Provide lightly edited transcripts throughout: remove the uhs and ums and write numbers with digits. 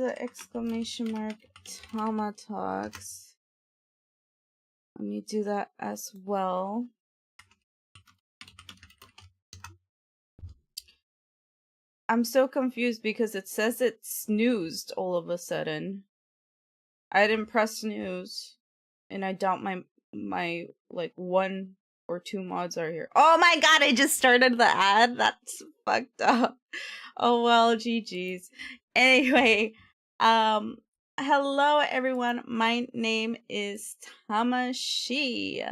the exclamation mark TamaTalks. Let me do that as well. I'm so confused because it says it snoozed all of a sudden. I didn't press snooze, and I doubt my like 1 or 2 mods are here. Oh my god, I just started the ad. That's fucked up. Oh well, GG's. Anyway, hello everyone. My name is Tamashi,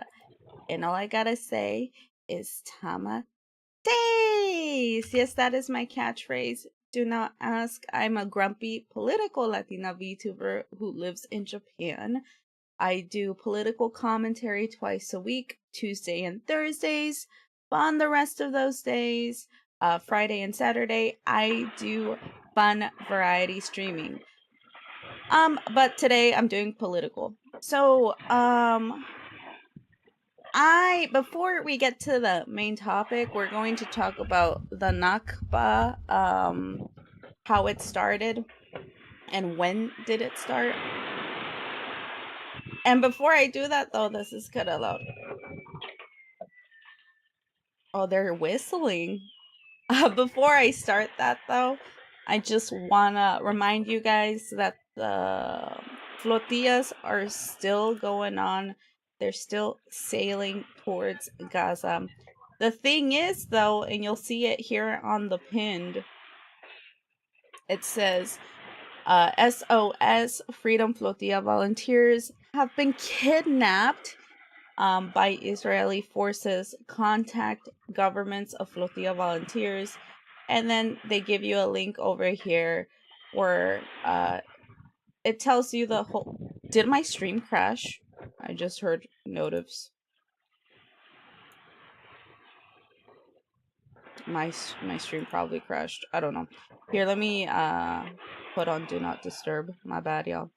and all I gotta say is Tama Days. Yes, that is my catchphrase. Do not ask. I'm a grumpy political Latina VTuber who lives in Japan. I do political commentary twice a week, Tuesday and Thursdays. But on the rest of those days, Friday and Saturday, I do fun variety streaming. But today I'm doing political. So, before we get to the main topic, we're going to talk about the Nakba, how it started and when did it start. And before I do that though, this is kind of loud. Oh, they're whistling. Before I start that though, I just wanna remind you guys that the flotillas are still going on. They're still sailing towards Gaza. The thing is though, and you'll see it here on the pinned, it says SOS Freedom Flotilla volunteers have been kidnapped by Israeli forces. Contact governments of Flotilla volunteers. And then they give you a link over here where it tells you the whole... Did my stream crash? I just heard notifs. My stream probably crashed. I don't know. Here, let me put on Do Not Disturb. My bad, y'all.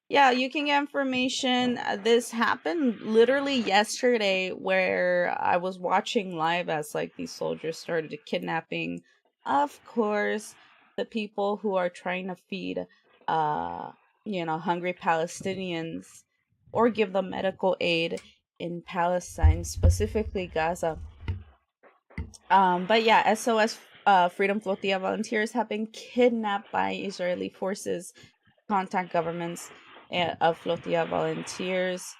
Yeah, you can get information. This happened literally yesterday where I was watching live as like these soldiers started kidnapping, of course, the people who are trying to feed hungry Palestinians or give them medical aid in Palestine, specifically Gaza. But yeah, SOS Freedom Flotilla volunteers have been kidnapped by Israeli forces. Contact governments of Flotilla volunteers.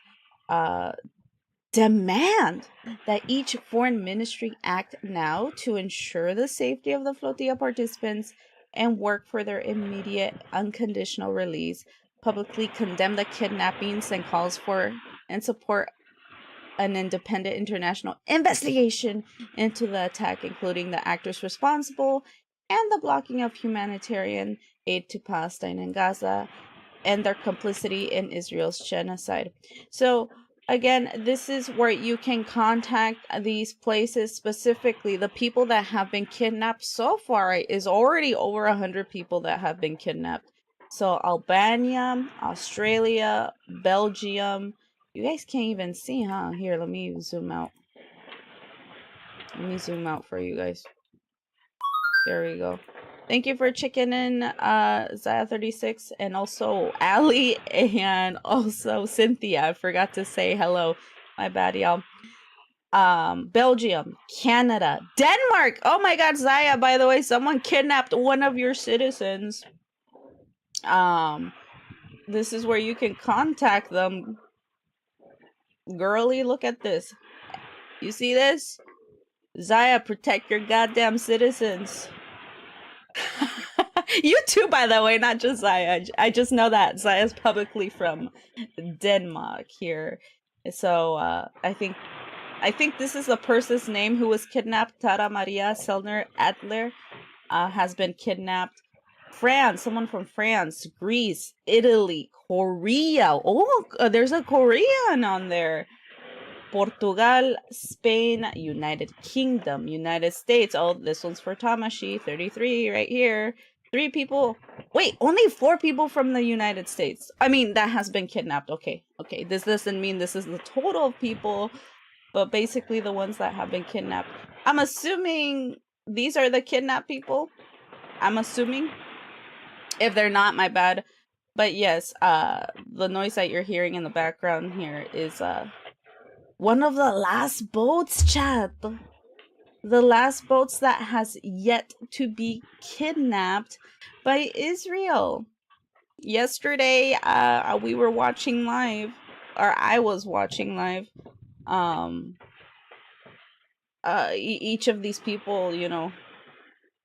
Demand that each foreign ministry act now to ensure the safety of the Flotilla participants and work for their immediate unconditional release. Publicly condemn the kidnappings and calls for and support an independent international investigation into the attack, including the actors responsible and the blocking of humanitarian aid to Palestine and Gaza and their complicity in Israel's genocide. So again, this is where you can contact these places. Specifically, the people that have been kidnapped so far is already over 100 people that have been kidnapped. So Albania, Australia, Belgium. You guys can't even see, huh? Here, let me zoom out. Let me zoom out for you guys. There we go. Thank you for checking in, Zaya36, and also Ali, and also Cynthia. I forgot to say hello. My bad, y'all. Belgium, Canada, Denmark. Oh my god, Zaya, by the way, someone kidnapped one of your citizens. This is where you can contact them. Girly, look at this. You see this? Zaya, protect your goddamn citizens. You too, by the way, not just Zaya. I just know that Zaya's publicly from Denmark here. So I think this is the person's name who was kidnapped. Tara Maria Selner Adler has been kidnapped. France, someone from France, Greece, Italy, Korea. Oh, there's a Korean on there. Portugal, Spain, United Kingdom, United States. Oh, this one's for Tamashi, 33 right here. 3 people. Wait, only 4 people from the United States. I mean, that has been kidnapped. Okay. This doesn't mean this is the total of people, but basically the ones that have been kidnapped. I'm assuming these are the kidnapped people. I'm assuming. If they're not, my bad. But yes, the noise that you're hearing in the background here is one of the last boats, chat. The last boats that has yet to be kidnapped by Israel. Yesterday, we were watching live, or I was watching live. Each of these people, you know,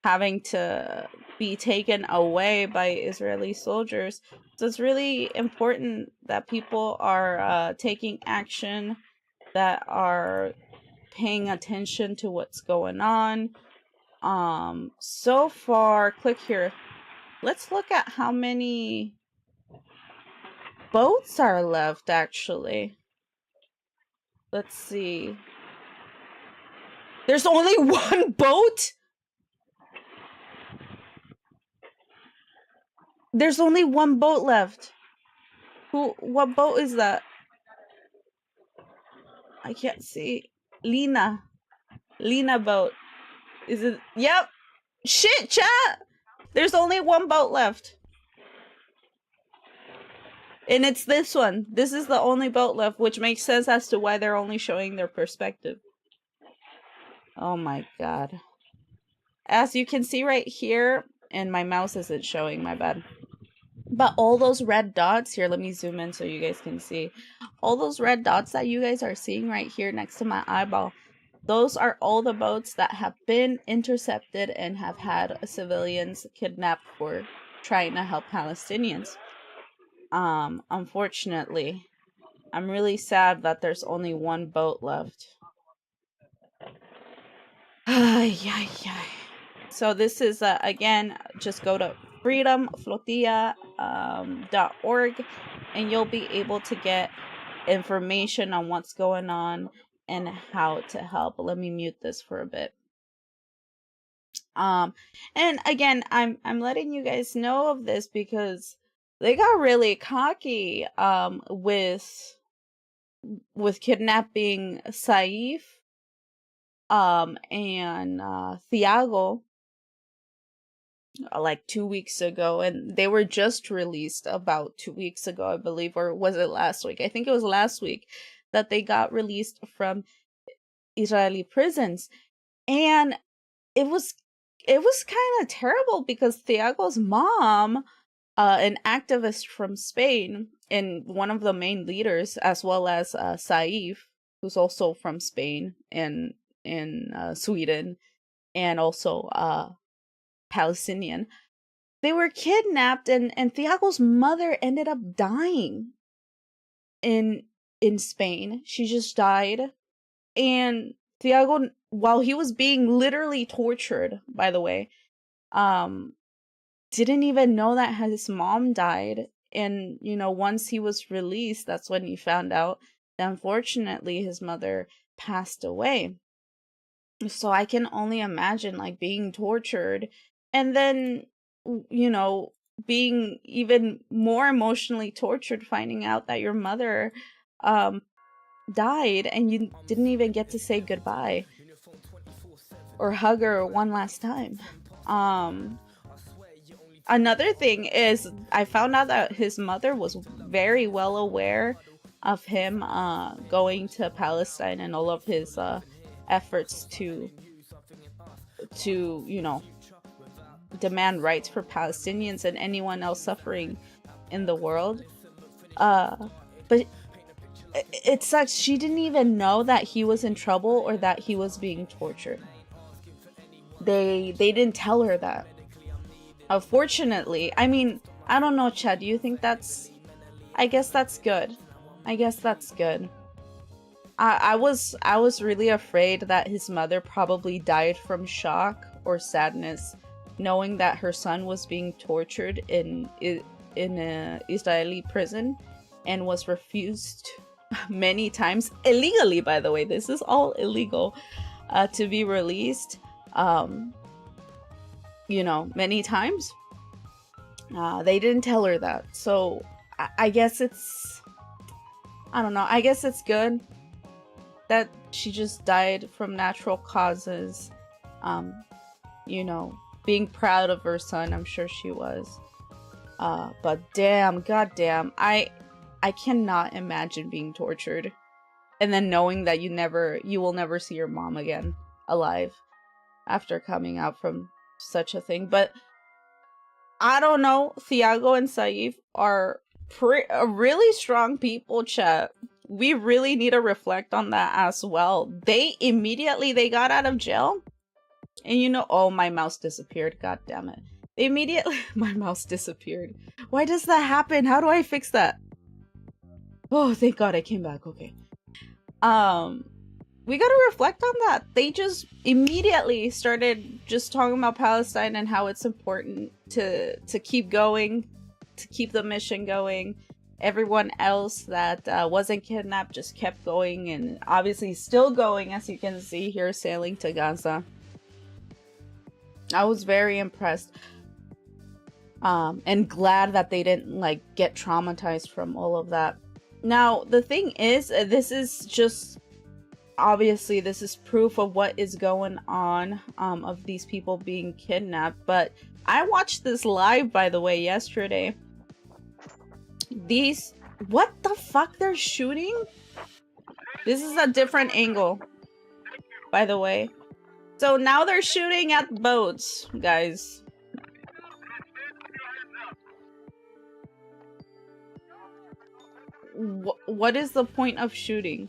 having to be taken away by Israeli soldiers. So it's really important that people are taking action, that are paying attention to what's going on. So far, click here. Let's look at how many boats are left, actually. Let's see. There's only one boat? There's only one boat left. What boat is that? I can't see. Lena boat. Is it? Yep. Shit, chat. There's only one boat left. And it's this one. This is the only boat left, which makes sense as to why they're only showing their perspective. Oh my god. As you can see right here, and my mouse isn't showing, my bad. But all those red dots here, let me zoom in so you guys can see. All those red dots that you guys are seeing right here next to my eyeball, those are all the boats that have been intercepted and have had civilians kidnapped for trying to help Palestinians. Unfortunately, I'm really sad that there's only one boat left. So this is, again, just go to freedomflotilla.org and you'll be able to get information on what's going on and how to help. Let me mute this for a bit. And again, I'm letting you guys know of this because they got really cocky with kidnapping Saif and Thiago like 2 weeks ago, and they were just released about 2 weeks ago, I believe, or was it last week? I think it was last week that they got released from Israeli prisons. And it was kind of terrible because Thiago's mom, an activist from Spain and one of the main leaders, as well as Saif, who's also from Spain and in Sweden, and also Palestinian, they were kidnapped, and Thiago's mother ended up dying in Spain. She just died, and Thiago, while he was being literally tortured, by the way, didn't even know that his mom died. And, you know, once he was released, that's when he found out that unfortunately his mother passed away. So I can only imagine, like, being tortured and then, you know, being even more emotionally tortured, finding out that your mother died and you didn't even get to say goodbye or hug her one last time. Another thing is, I found out that his mother was very well aware of him going to Palestine and all of his efforts to you know, demand rights for Palestinians and anyone else suffering in the world. But it sucks. She didn't even know that he was in trouble or that he was being tortured. They didn't tell her that. Unfortunately, I mean, I don't know, Chad. Do you think that's? I guess that's good. I was really afraid that his mother probably died from shock or sadness, knowing that her son was being tortured in a Israeli prison and was refused many times illegally. By the way, this is all illegal, to be released. You know, many times. They didn't tell her that, so I guess it's. I don't know. I guess it's good that she just died from natural causes. You know, being proud of her son, I'm sure she was. But damn, goddamn, I cannot imagine being tortured and then knowing that you will never see your mom again alive after coming out from such a thing. But I don't know, Thiago and Saif are really strong people, chat. We really need to reflect on that as well. They got out of jail, and you know, oh, my mouse disappeared. God damn it. They immediately, my mouse disappeared. Why does that happen? How do I fix that? Oh, thank God I came back. Okay. We gotta reflect on that. They just immediately started just talking about Palestine and how it's important to keep going, to keep the mission going. Everyone else that wasn't kidnapped just kept going, and obviously still going, as you can see here, sailing to Gaza. I was very impressed. And glad that they didn't like get traumatized from all of that. Now, the thing is, this is just, obviously, this is proof of what is going on, of these people being kidnapped. But I watched this live, by the way, yesterday. What the fuck they're shooting? This is a different angle, by the way. So now they're shooting at boats, guys. What is the point of shooting?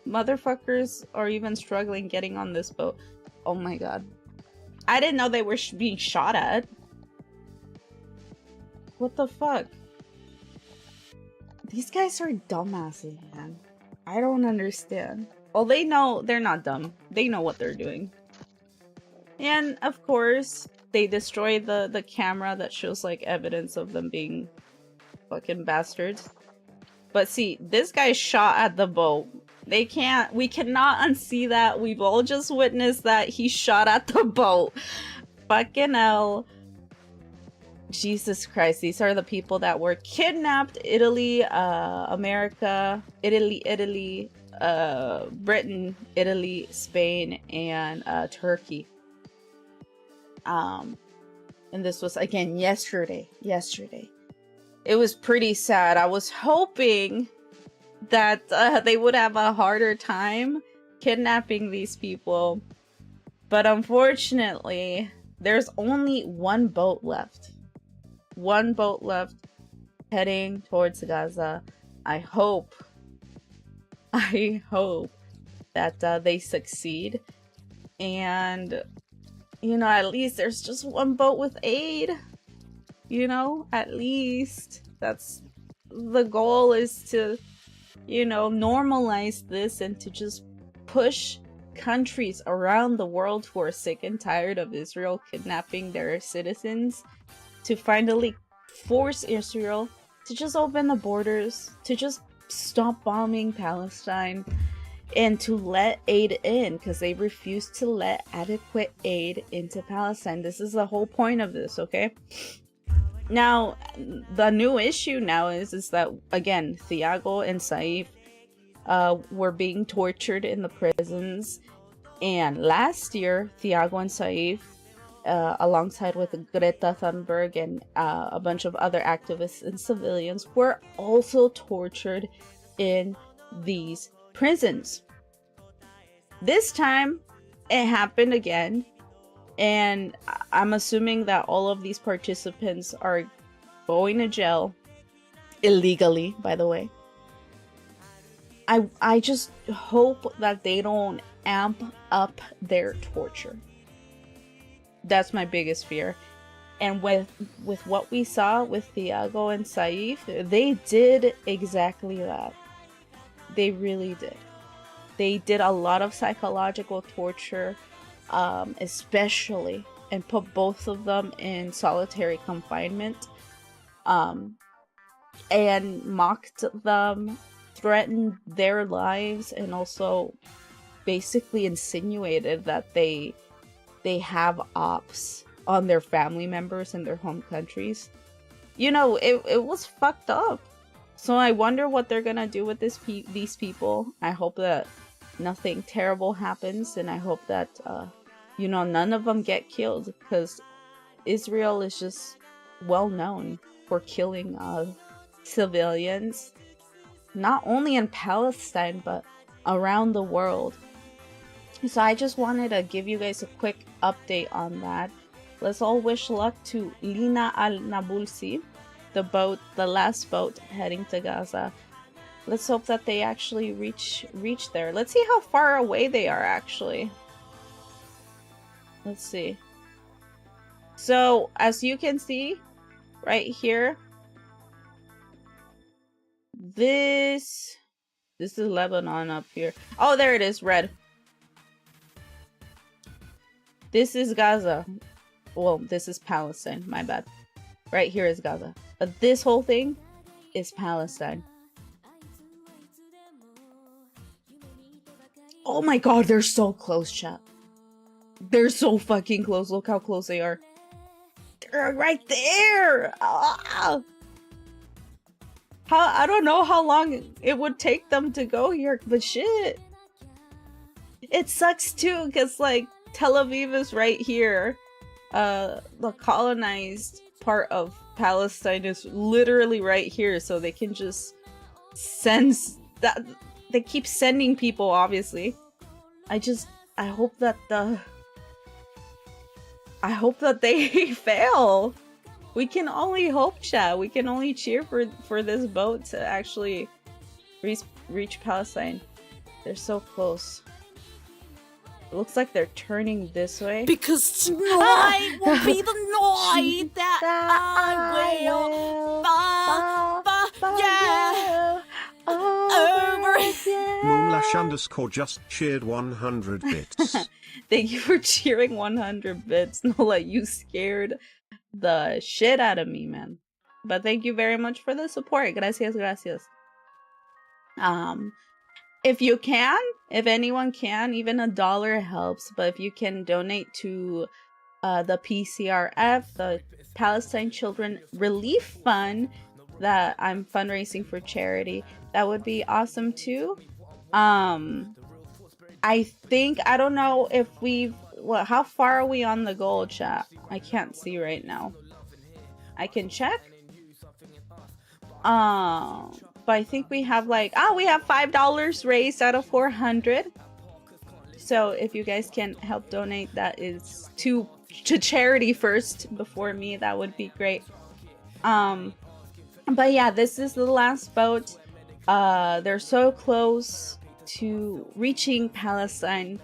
Motherfuckers are even struggling getting on this boat. Oh my god. I didn't know they were being shot at. What the fuck? These guys are dumbasses, man. I don't understand. Well, they know they're not dumb. They know what they're doing. And of course, they destroy the camera that shows like evidence of them being fucking bastards. But see, this guy shot at the boat. We cannot unsee that. We've all just witnessed that he shot at the boat. Fucking hell. Jesus Christ, these are the people that were kidnapped. Italy, America, Italy, Britain, Italy, Spain, and Turkey. And this was, again, yesterday. It was pretty sad. I was hoping that they would have a harder time kidnapping these people. But unfortunately, there's only one boat left. One boat left heading towards Gaza. I hope that they succeed. And, you know, at least there's just one boat with aid. You know, at least that's the goal, is to, you know, normalize this and to just push countries around the world who are sick and tired of Israel kidnapping their citizens to finally force Israel to just open the borders, to just stop bombing Palestine, and to let aid in, because they refuse to let adequate aid into Palestine. This is the whole point of this, okay? Now, the new issue now is that, again, Thiago and Saif were being tortured in the prisons. And last year, Thiago and Saif, alongside with Greta Thunberg and a bunch of other activists and civilians, were also tortured in these prisons. This time, it happened again. And I'm assuming that all of these participants are going to jail illegally, by the way. I just hope that they don't amp up their torture. That's my biggest fear. And with what we saw with Thiago and Saif, they did exactly that. They really did. They did a lot of psychological torture. Especially, and put both of them in solitary confinement, and mocked them, threatened their lives, and also basically insinuated that they have ops on their family members in their home countries. You know, it was fucked up. So I wonder what they're gonna do with these people. I hope that nothing terrible happens, and I hope that you know, none of them get killed, because Israel is just well known for killing civilians, not only in Palestine, but around the world. So I just wanted to give you guys a quick update on that. Let's all wish luck to Lina al-Nabulsi, the last boat heading to Gaza. Let's hope that they actually reach there. Let's see how far away they are actually. Let's see. So as you can see right here, this is Lebanon up here. Oh, there it is, red. This is Gaza. Well, this is Palestine, my bad. Right here is Gaza. But this whole thing is Palestine. Oh my god, they're so close, chat. They're so fucking close. Look how close they are. They're right there. Ah! I don't know how long it would take them to go here, but shit. It sucks too, because like Tel Aviv is right here. The colonized part of Palestine is literally right here, so they can just send that. They keep sending people, obviously. I hope that they fail. We can only hope, chat. We can only cheer for this boat to actually reach Palestine. They're so close. It looks like they're turning this way. Because tonight will be the night that I will yeah. Over again. Moonlash_ just cheered 100 bits. Thank you for cheering 100 bits. Nola, you scared the shit out of me, man. But thank you very much for the support. Gracias, gracias. If you can, if anyone can, even $1 helps. But if you can donate to the PCRF, the Palestine Children Relief Fund that I'm fundraising for charity, that would be awesome too. I think, I don't know if how far are we on the goal, chat? I can't see right now. I can check. But I think we have like, we have $5 raised out of 400. So if you guys can help donate, that is to charity first before me, that would be great. But yeah, this is the last boat. They're so close to reaching Palestine.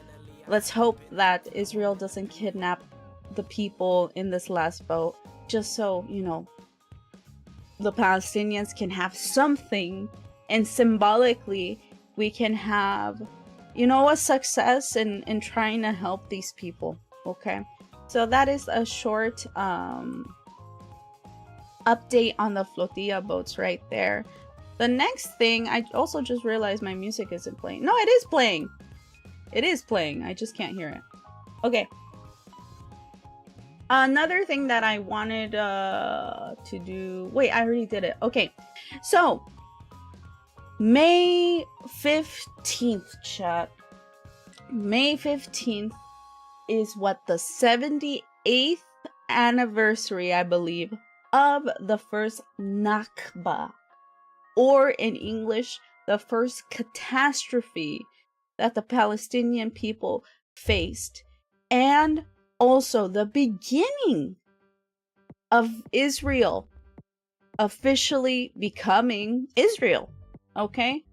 Let's hope that Israel doesn't kidnap the people in this last boat, just so, you know, the Palestinians can have something, and symbolically we can have, you know, a success in trying to help these people. Okay, so that is a short update on the flotilla boats right there. The next thing, I also just realized my music isn't playing. No, it is playing. It is playing. I just can't hear it. Okay. Another thing that I wanted to do... Wait, I already did it. Okay. So, May 15th, chat. May 15th is what, the 78th anniversary, I believe, of the first Nakba. Or in English, the first catastrophe that the Palestinian people faced. And also the beginning of Israel officially becoming Israel. Okay?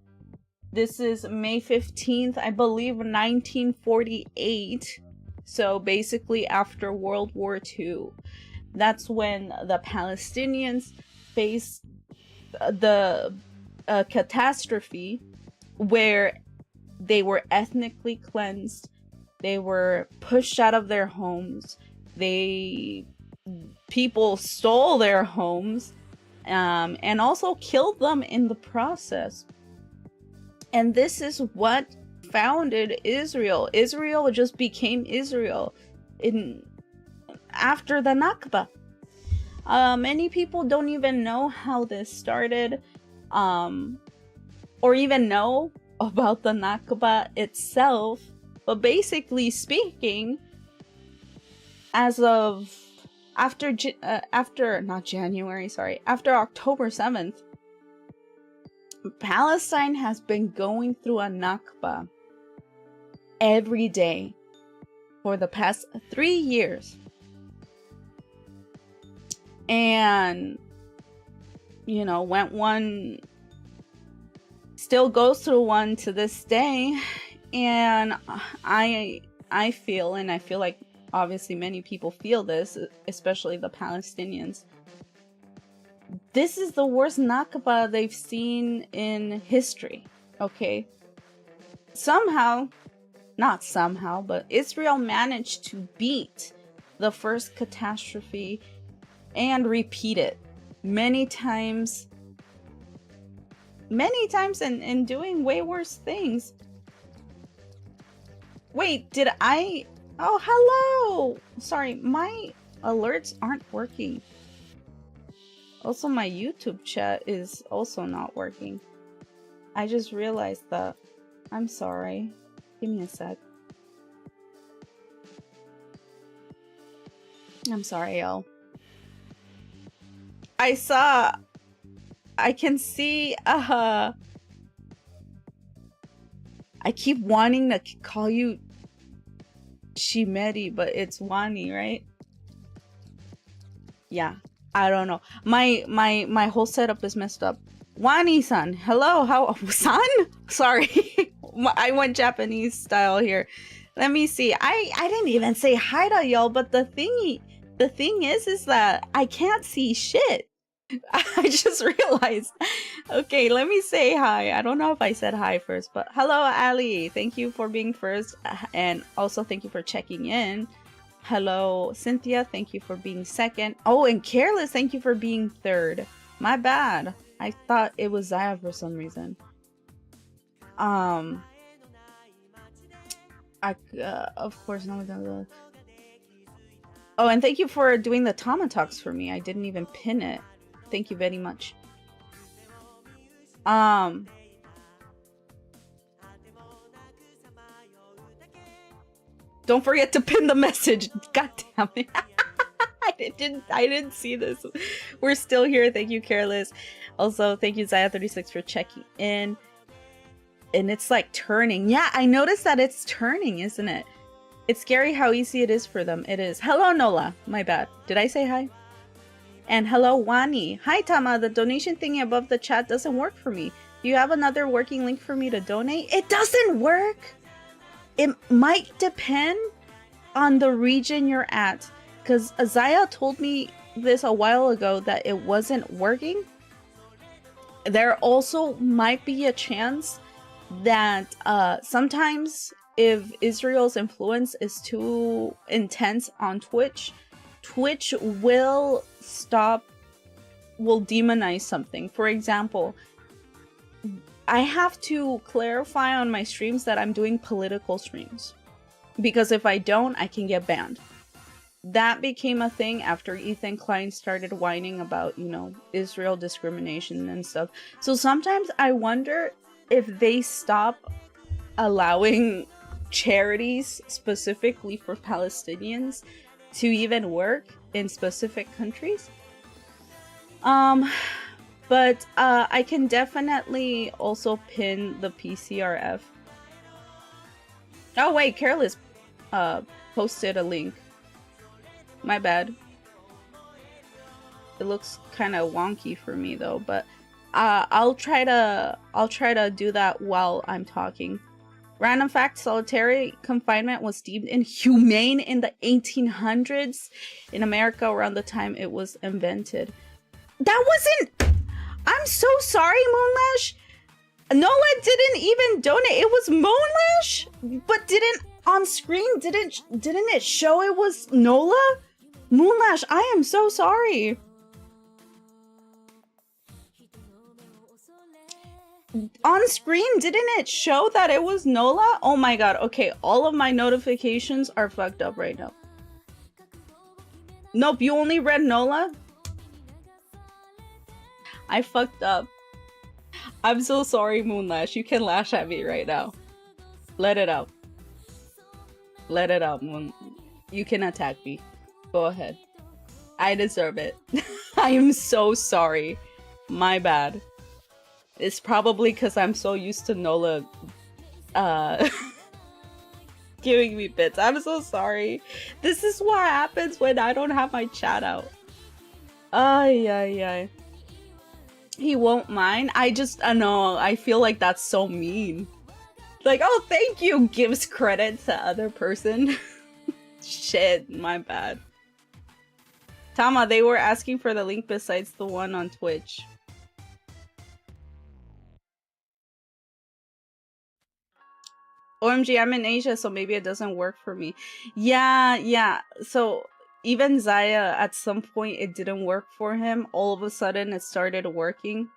This is May 15th, I believe, 1948. So basically after World War II. That's when the Palestinians faced the catastrophe where they were ethnically cleansed, they were pushed out of their homes, people stole their homes, and also killed them in the process. And this is what founded Israel. Israel just became Israel after the Nakba. Many people don't even know how this started, or even know about the Nakba itself. But basically speaking, as of after after October 7th, Palestine has been going through a Nakba every day for the past 3 years. And, you know, went one, still goes through one to this day. And I feel, and I feel like obviously many people feel this, especially the Palestinians, this is the worst Nakba they've seen in history, okay? Not somehow, but Israel managed to beat the first catastrophe and repeat it many times and doing way worse things. Wait, did I... Oh, hello! Sorry, my alerts aren't working. Also, my YouTube chat is also not working. I just realized that. I'm sorry. Give me a sec. I'm sorry, y'all. I can see, I keep wanting to call you Shimeri, but it's Wani, right? Yeah, I don't know. My whole setup is messed up. Wani-san, hello, san? Sorry, I went Japanese style here. Let me see. I didn't even say hi to y'all, but the thing is that I can't see shit. I just realized. Okay, let me say hi. I don't know if I said hi first, but hello, Ali. Thank you for being first, and also thank you for checking in. Hello, Cynthia. Thank you for being second. Oh, and Careless, thank you for being third. My bad. I thought it was Zaya for some reason. Of course, no. Oh, and thank you for doing the TamaTalks for me. I didn't even pin it. Thank you very much. Don't forget to pin the message. God damn it. I didn't see this. We're still here. Thank you, Careless. Also, thank you, Zaya36, for checking in. And it's like turning. Yeah, I noticed that it's turning, isn't it? It's scary how easy it is for them. It is. Hello, Nola. My bad. Did I say hi? And hello, Wani. Hi, Tama. The donation thingy above the chat doesn't work for me. Do you have another working link for me to donate? It doesn't work. It might depend on the region you're at. Because Zaya told me this a while ago that it wasn't working. There also might be a chance that sometimes if Israel's influence is too intense on Twitch, Twitch will demonize something. For example, I have to clarify on my streams that I'm doing political streams, because if I don't, I can get banned. That became a thing after Ethan Klein started whining about, you know, Israel discrimination and stuff. So sometimes I wonder if they stop allowing charities specifically for Palestinians to even work in specific countries. But I can definitely also pin the PCRF. Oh wait, Careless posted a link. My bad. It looks kind of wonky for me though, but I'll try to do that while I'm talking. Random fact: solitary confinement was deemed inhumane in the 1800s in America around the time it was invented. That wasn't... I'm so sorry, Moonlash. Nola didn't even donate. It was Moonlash, but didn't on screen. Didn't it show it was Nola? Moonlash, I am so sorry. On screen, didn't it show that it was Nola? Oh my god. Okay, all of my notifications are fucked up right now. Nope, you only read Nola? I fucked up. I'm so sorry, Moonlash. You can lash at me right now. Let it out. Let it out, Moon. You can attack me. Go ahead. I deserve it. I am so sorry. My bad. It's probably because I'm so used to Nola giving me bits. I'm so sorry. This is what happens when I don't have my chat out. Ay, ay, ay. He won't mind. I know. I feel like that's so mean. Like, oh, thank you, gives credit to other person. Shit, my bad. Tama, they were asking for the link besides the one on Twitch. OMG, I'm in Asia, so maybe it doesn't work for me. Yeah. So even Zaya, at some point, it didn't work for him. All of a sudden, it started working.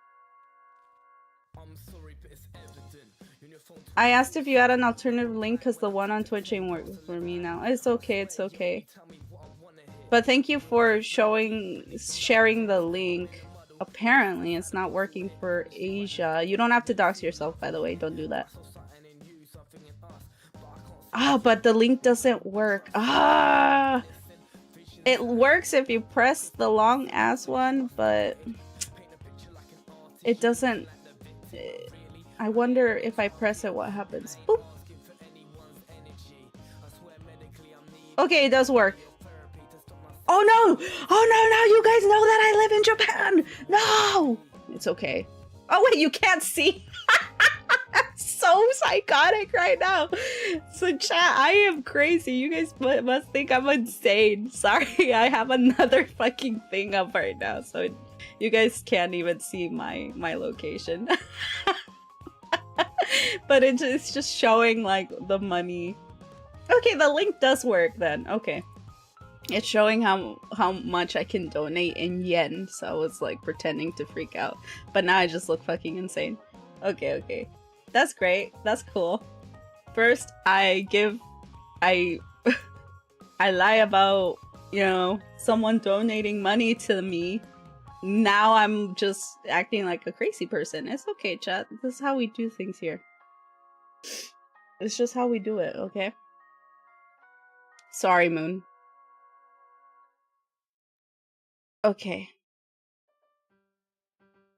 I asked if you had an alternative link because the one on Twitch ain't working for me now. It's okay, it's okay. But thank you for sharing the link. Apparently, it's not working for Asia. You don't have to dox yourself, by the way. Don't do that. Ah, but the link doesn't work. Ah! It works if you press the long ass one, but it doesn't. I wonder if I press it, what happens. Boop. Okay, it does work. Oh no! Oh no, you guys know that I live in Japan! No! It's okay. Oh wait, you can't see? So psychotic right now. So chat, I am crazy. You guys must think I'm insane. Sorry, I have another fucking thing up right now, so you guys can't even see my location. But it's just showing like the money. Okay, the link does work then. Okay. It's showing how much I can donate in yen, so I was like pretending to freak out. But now I just look fucking insane. Okay. That's great. That's cool. First, I lie about, you know, someone donating money to me. Now I'm just acting like a crazy person. It's okay, chat. This is how we do things here. It's just how we do it, okay? Sorry, Moon. Okay.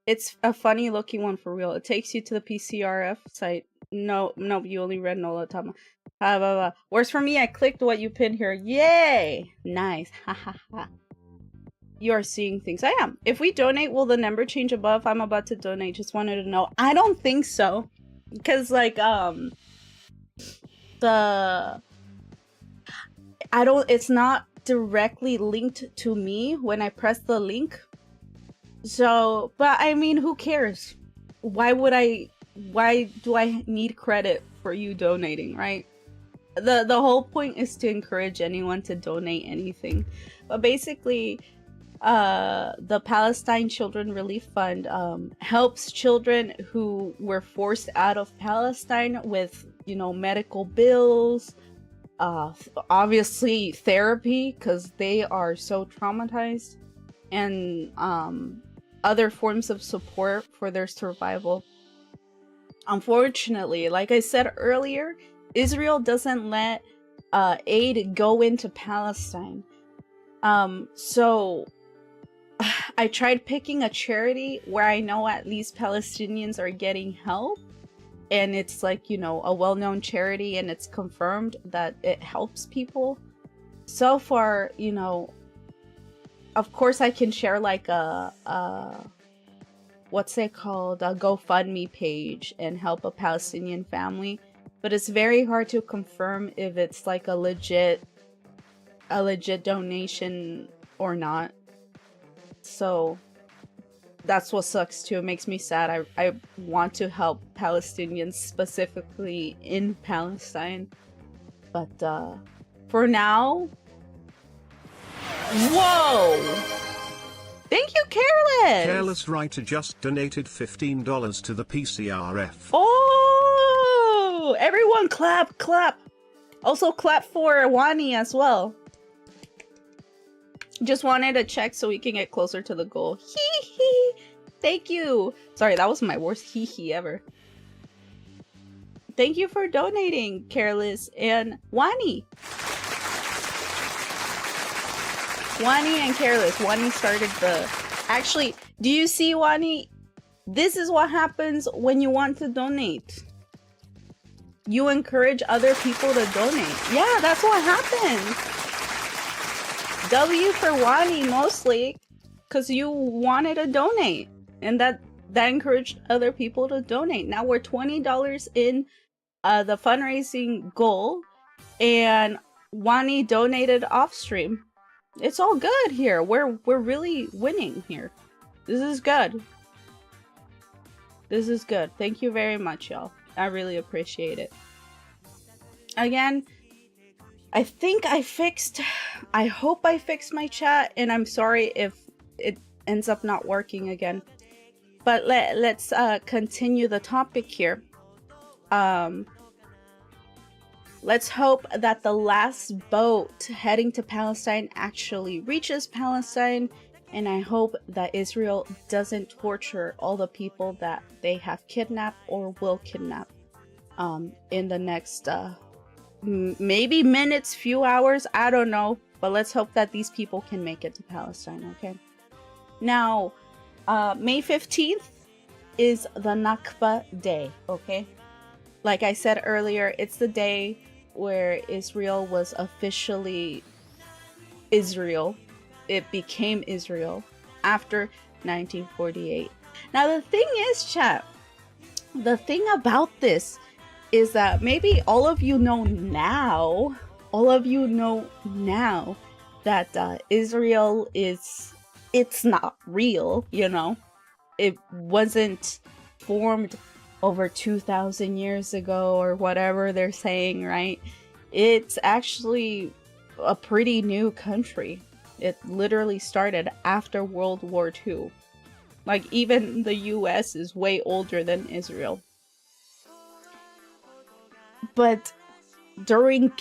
It's a funny looking one for real. It takes you to the PCRF site. No, you only read Nola Tama. Blah, blah, blah. Works for me. I clicked what you pinned here. Yay! Nice. Ha ha ha. You are seeing things. I am. If we donate, will the number change above? I'm about to donate. Just wanted to know. I don't think so. Because, like, it's not directly linked to me when I press the link. So, but I mean, who cares? Why do I need credit for you donating, right? The whole point is to encourage anyone to donate anything. But basically, the Palestine Children Relief Fund helps children who were forced out of Palestine with, you know, medical bills, obviously therapy, because they are so traumatized, and other forms of support for their survival. Unfortunately, like I said earlier, Israel doesn't let aid go into Palestine. So I tried picking a charity where I know at least Palestinians are getting help, and it's like, you know, a well-known charity, and it's confirmed that it helps people. So far, you know, of course I can share like a what's it called, a GoFundMe page and help a Palestinian family, but it's very hard to confirm if it's like a legit donation or not. So that's what sucks too. It makes me sad. I want to help Palestinians specifically in Palestine, but for now, whoa! Thank you, Careless! Careless Writer just donated $15 to the PCRF. Oh! Everyone clap, clap! Also clap for Wani as well. Just wanted to check so we can get closer to the goal. Hee hee! Thank you! Sorry, that was my worst hee hee ever. Thank you for donating, Careless and Wani. Wani and Careless. Wani started the... Actually, do you see, Wani? This is what happens when you want to donate. You encourage other people to donate. Yeah, that's what happens. W for Wani mostly, because you wanted to donate. And that encouraged other people to donate. Now we're $20 in the fundraising goal. And Wani donated off stream. It's all good here. We're really winning here. This is good. This is good. Thank you very much, y'all. I really appreciate it. Again, I think I hope I fixed my chat, and I'm sorry if it ends up not working again. But let's continue the topic here. Let's hope that the last boat heading to Palestine actually reaches Palestine, and I hope that Israel doesn't torture all the people that they have kidnapped or will kidnap in the next maybe minutes, few hours, I don't know, but let's hope that these people can make it to Palestine. Okay, now May 15th is the Nakba day. Okay, like I said earlier, it's the day where Israel was officially Israel. It became Israel after 1948. Now the thing is, chat, the thing about this is that maybe all of you know now that Israel it's not real, you know. It wasn't formed over 2,000 years ago or whatever they're saying, right? It's actually a pretty new country. It literally started after World War II. Like, even the US is way older than Israel. But during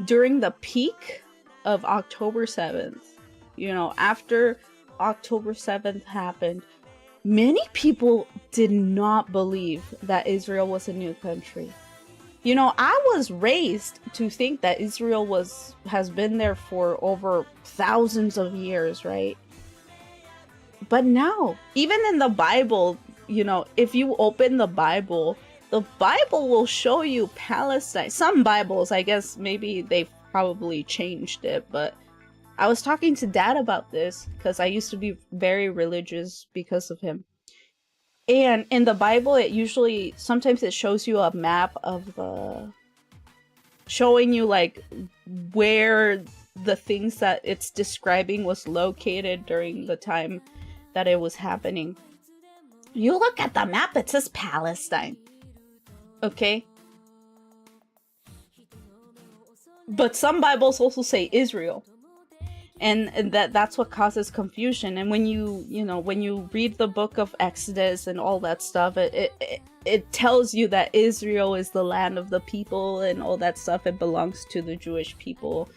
the peak of October 7th, you know, after October 7th happened, many people did not believe that Israel was a new country. You know, I was raised to think that Israel has been there for over thousands of years, right? But now, even in the Bible, you know, if you open the Bible will show you Palestine. Some Bibles, I guess maybe they've probably changed it, but I was talking to Dad about this because I used to be very religious because of him. And in the Bible, sometimes it shows you a map of showing you like where the things that it's describing was located during the time that it was happening. You look at the map, it says Palestine. Okay? But some Bibles also say Israel. And that's what causes confusion. And when you read the book of Exodus and all that stuff, it tells you that Israel is the land of the people and all that stuff. It belongs to the Jewish people.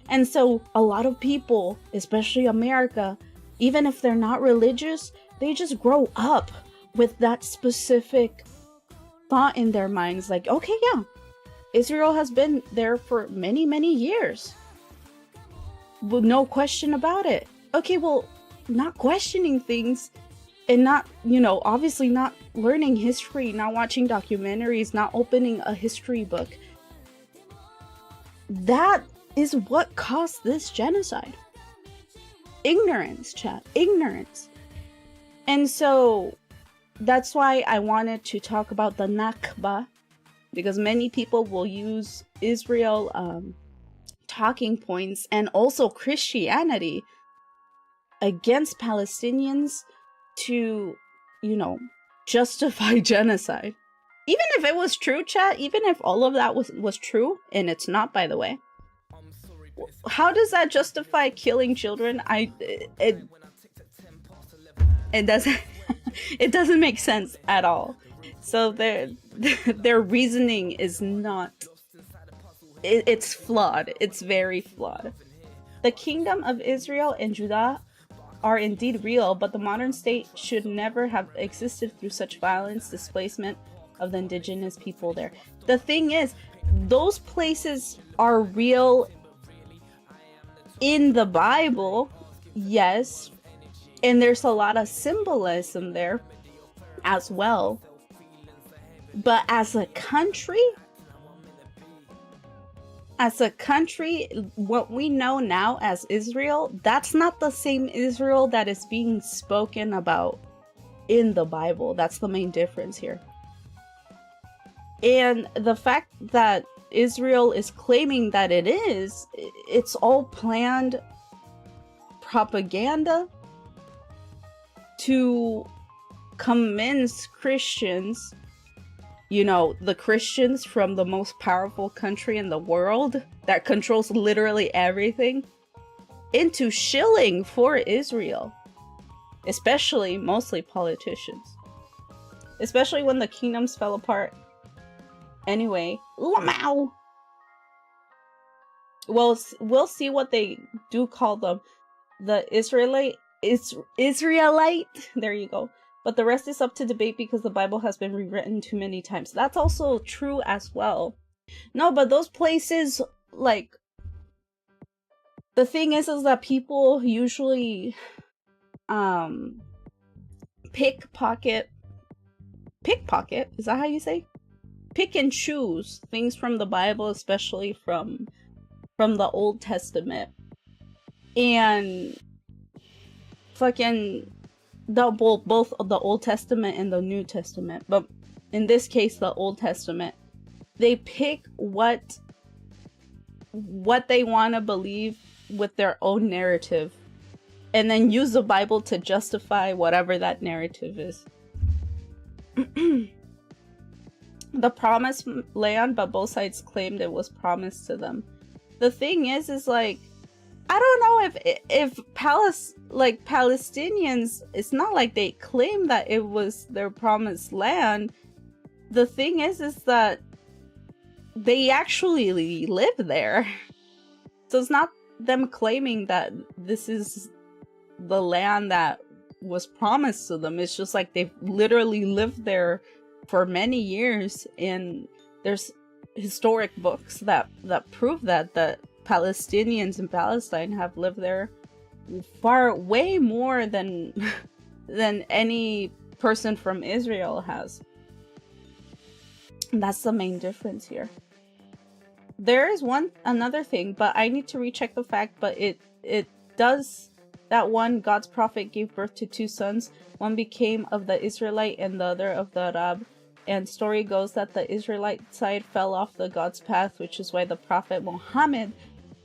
And so a lot of people, especially America, even if they're not religious, they just grow up with that specific thought in their minds. Like, okay, yeah, Israel has been there for many, many years. Well, no question about it. Okay, well, not questioning things and not, obviously not learning history, not watching documentaries, not opening a history book. That is what caused this genocide. Ignorance, chat. Ignorance. And so that's why I wanted to talk about the Nakba, because many people will use Israel talking points and also Christianity against Palestinians to, justify genocide. Even if it was true, chat, even if all of that was true, and it's not, by the way, how does that justify killing children? It doesn't it doesn't make sense at all. So their reasoning is not, it's flawed. It's very flawed. The kingdom of Israel and Judah are indeed real, but the modern state should never have existed through such violence, displacement of the indigenous people there. The thing is, those places are real in the Bible, yes, and there's a lot of symbolism there as well. But as a country, what we know now as Israel, that's not the same Israel that is being spoken about in the Bible. That's the main difference here. And the fact that Israel is claiming that it's all planned propaganda to convince Christians, you know, the Christians from the most powerful country in the world that controls literally everything, into shilling for Israel. Especially, mostly politicians. Especially when the kingdoms fell apart. Anyway, Lamau! Well, we'll see what they do call them. The Israelite, there you go. But the rest is up to debate because the Bible has been rewritten too many times. That's also true as well. No, but those places, like, the thing is that people usually pickpocket, is that how you say? Pick and choose things from the Bible, especially from the Old Testament, and fucking both the Old Testament and the New Testament, but in this case the Old Testament. They pick what they want to believe with their own narrative, and then use the Bible to justify whatever that narrative is. The promised land, but both sides claimed it was promised to them. The thing is like, I don't know if Palestinians, it's not like they claim that it was their promised land. The thing is that they actually live there. So it's not them claiming that this is the land that was promised to them. It's just like they've literally lived there for many years, and there's historic books that prove that the Palestinians in Palestine have lived there way more than any person from Israel has. And that's the main difference here. There is another thing, but I need to recheck the fact, but it does that one God's prophet gave birth to two sons. One became of the Israelite and the other of the Arab. And story goes that the Israelite side fell off the God's path, which is why the prophet Muhammad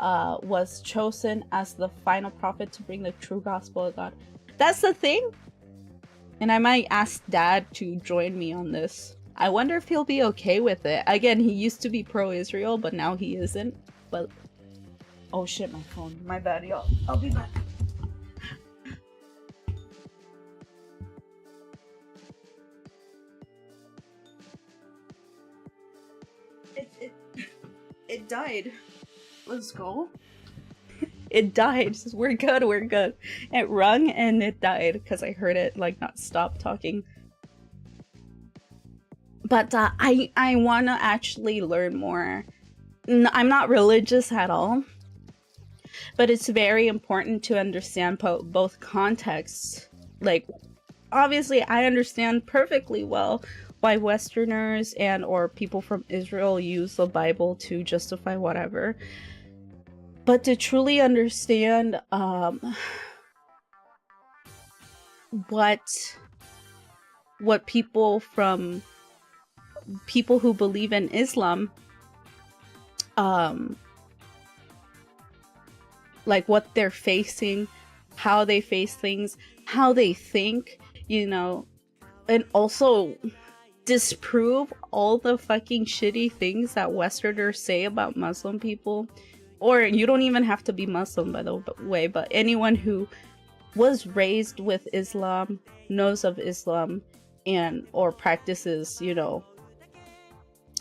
was chosen as the final prophet to bring the true gospel of God. That's the thing. And I might ask Dad to join me on this. I wonder if he'll be okay with it. Again, he used to be pro-Israel, but now he isn't. But oh shit, my phone. My bad, y'all. I'll be back. It died. Let's go. It died. We're good. It rung and it died because I heard it like not stop talking. But I want to actually learn more. I'm not religious at all, but it's very important to understand both contexts. Like, obviously, I understand perfectly well why Westerners and or people from Israel use the Bible to justify whatever. But to truly understand what people who believe in Islam, like what they're facing, how they face things, how they think, you know, and also disprove all the fucking shitty things that Westerners say about Muslim people. Or you don't even have to be Muslim, by the way, but anyone who was raised with Islam, knows of Islam, and or practices, you know,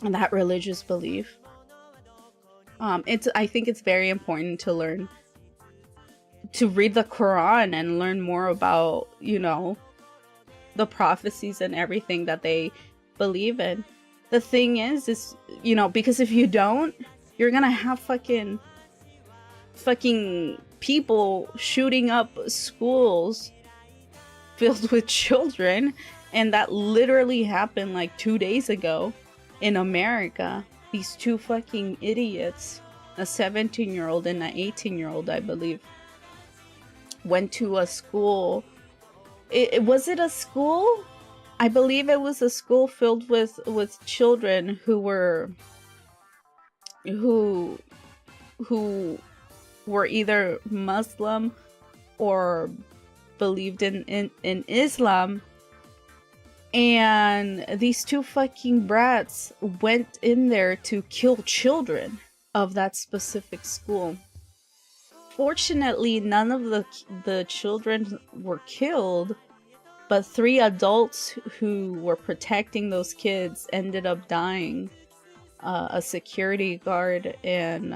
that religious belief. I think it's very important to learn to read the Quran and learn more about, you know, the prophecies and everything that they believe in. The thing is, you know, because if you don't, you're gonna have fucking people shooting up schools filled with children, and that literally happened like 2 days ago in America. These two fucking idiots, a 17-year-old and an 18-year-old, I believe, went to a school. Was it a school? I believe it was a school filled with children who were either Muslim or believed in Islam. And these two fucking brats went in there to kill children of that specific school. Fortunately, none of the children were killed, but 3 adults who were protecting those kids ended up dying. A security guard and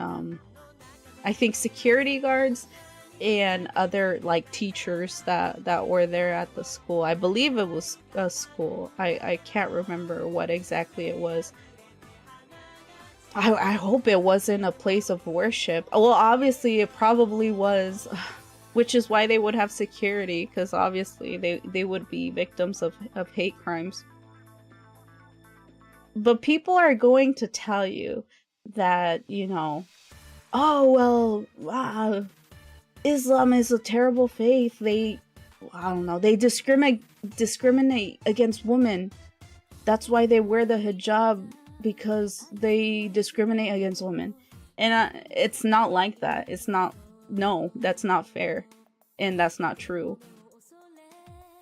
I think security guards and other like teachers that were there at the school. I believe it was a school. I can't remember what exactly it was. I hope it wasn't a place of worship. Well, obviously it probably was, which is why they would have security, because obviously they would be victims of hate crimes. But people are going to tell you that, you know, oh, well, wow, Islam is a terrible faith. They discriminate against women. That's why they wear the hijab, because they discriminate against women. And it's not like that. No, that's not fair. And that's not true.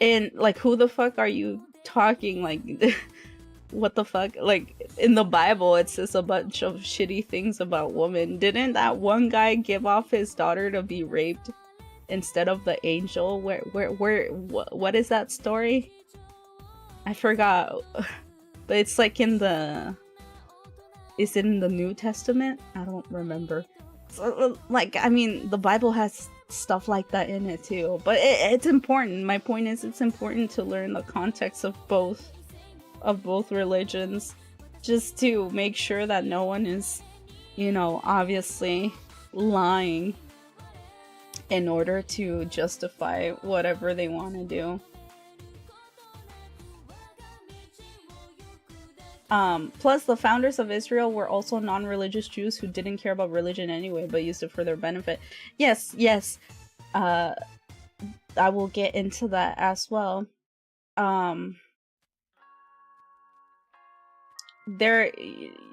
And, like, who the fuck are you talking, like... What the fuck? Like, in the Bible, it says a bunch of shitty things about women. Didn't that one guy give off his daughter to be raped instead of the angel? What is that story? I forgot. But it's like is it in the New Testament? I don't remember. So, like, I mean, the Bible has stuff like that in it too. But it's important. My point is, it's important to learn the context of both religions, just to make sure that no one is, you know, obviously lying in order to justify whatever they want to do. Plus, the founders of Israel were also non-religious Jews who didn't care about religion anyway, but used it for their benefit. Yes. I will get into that as well.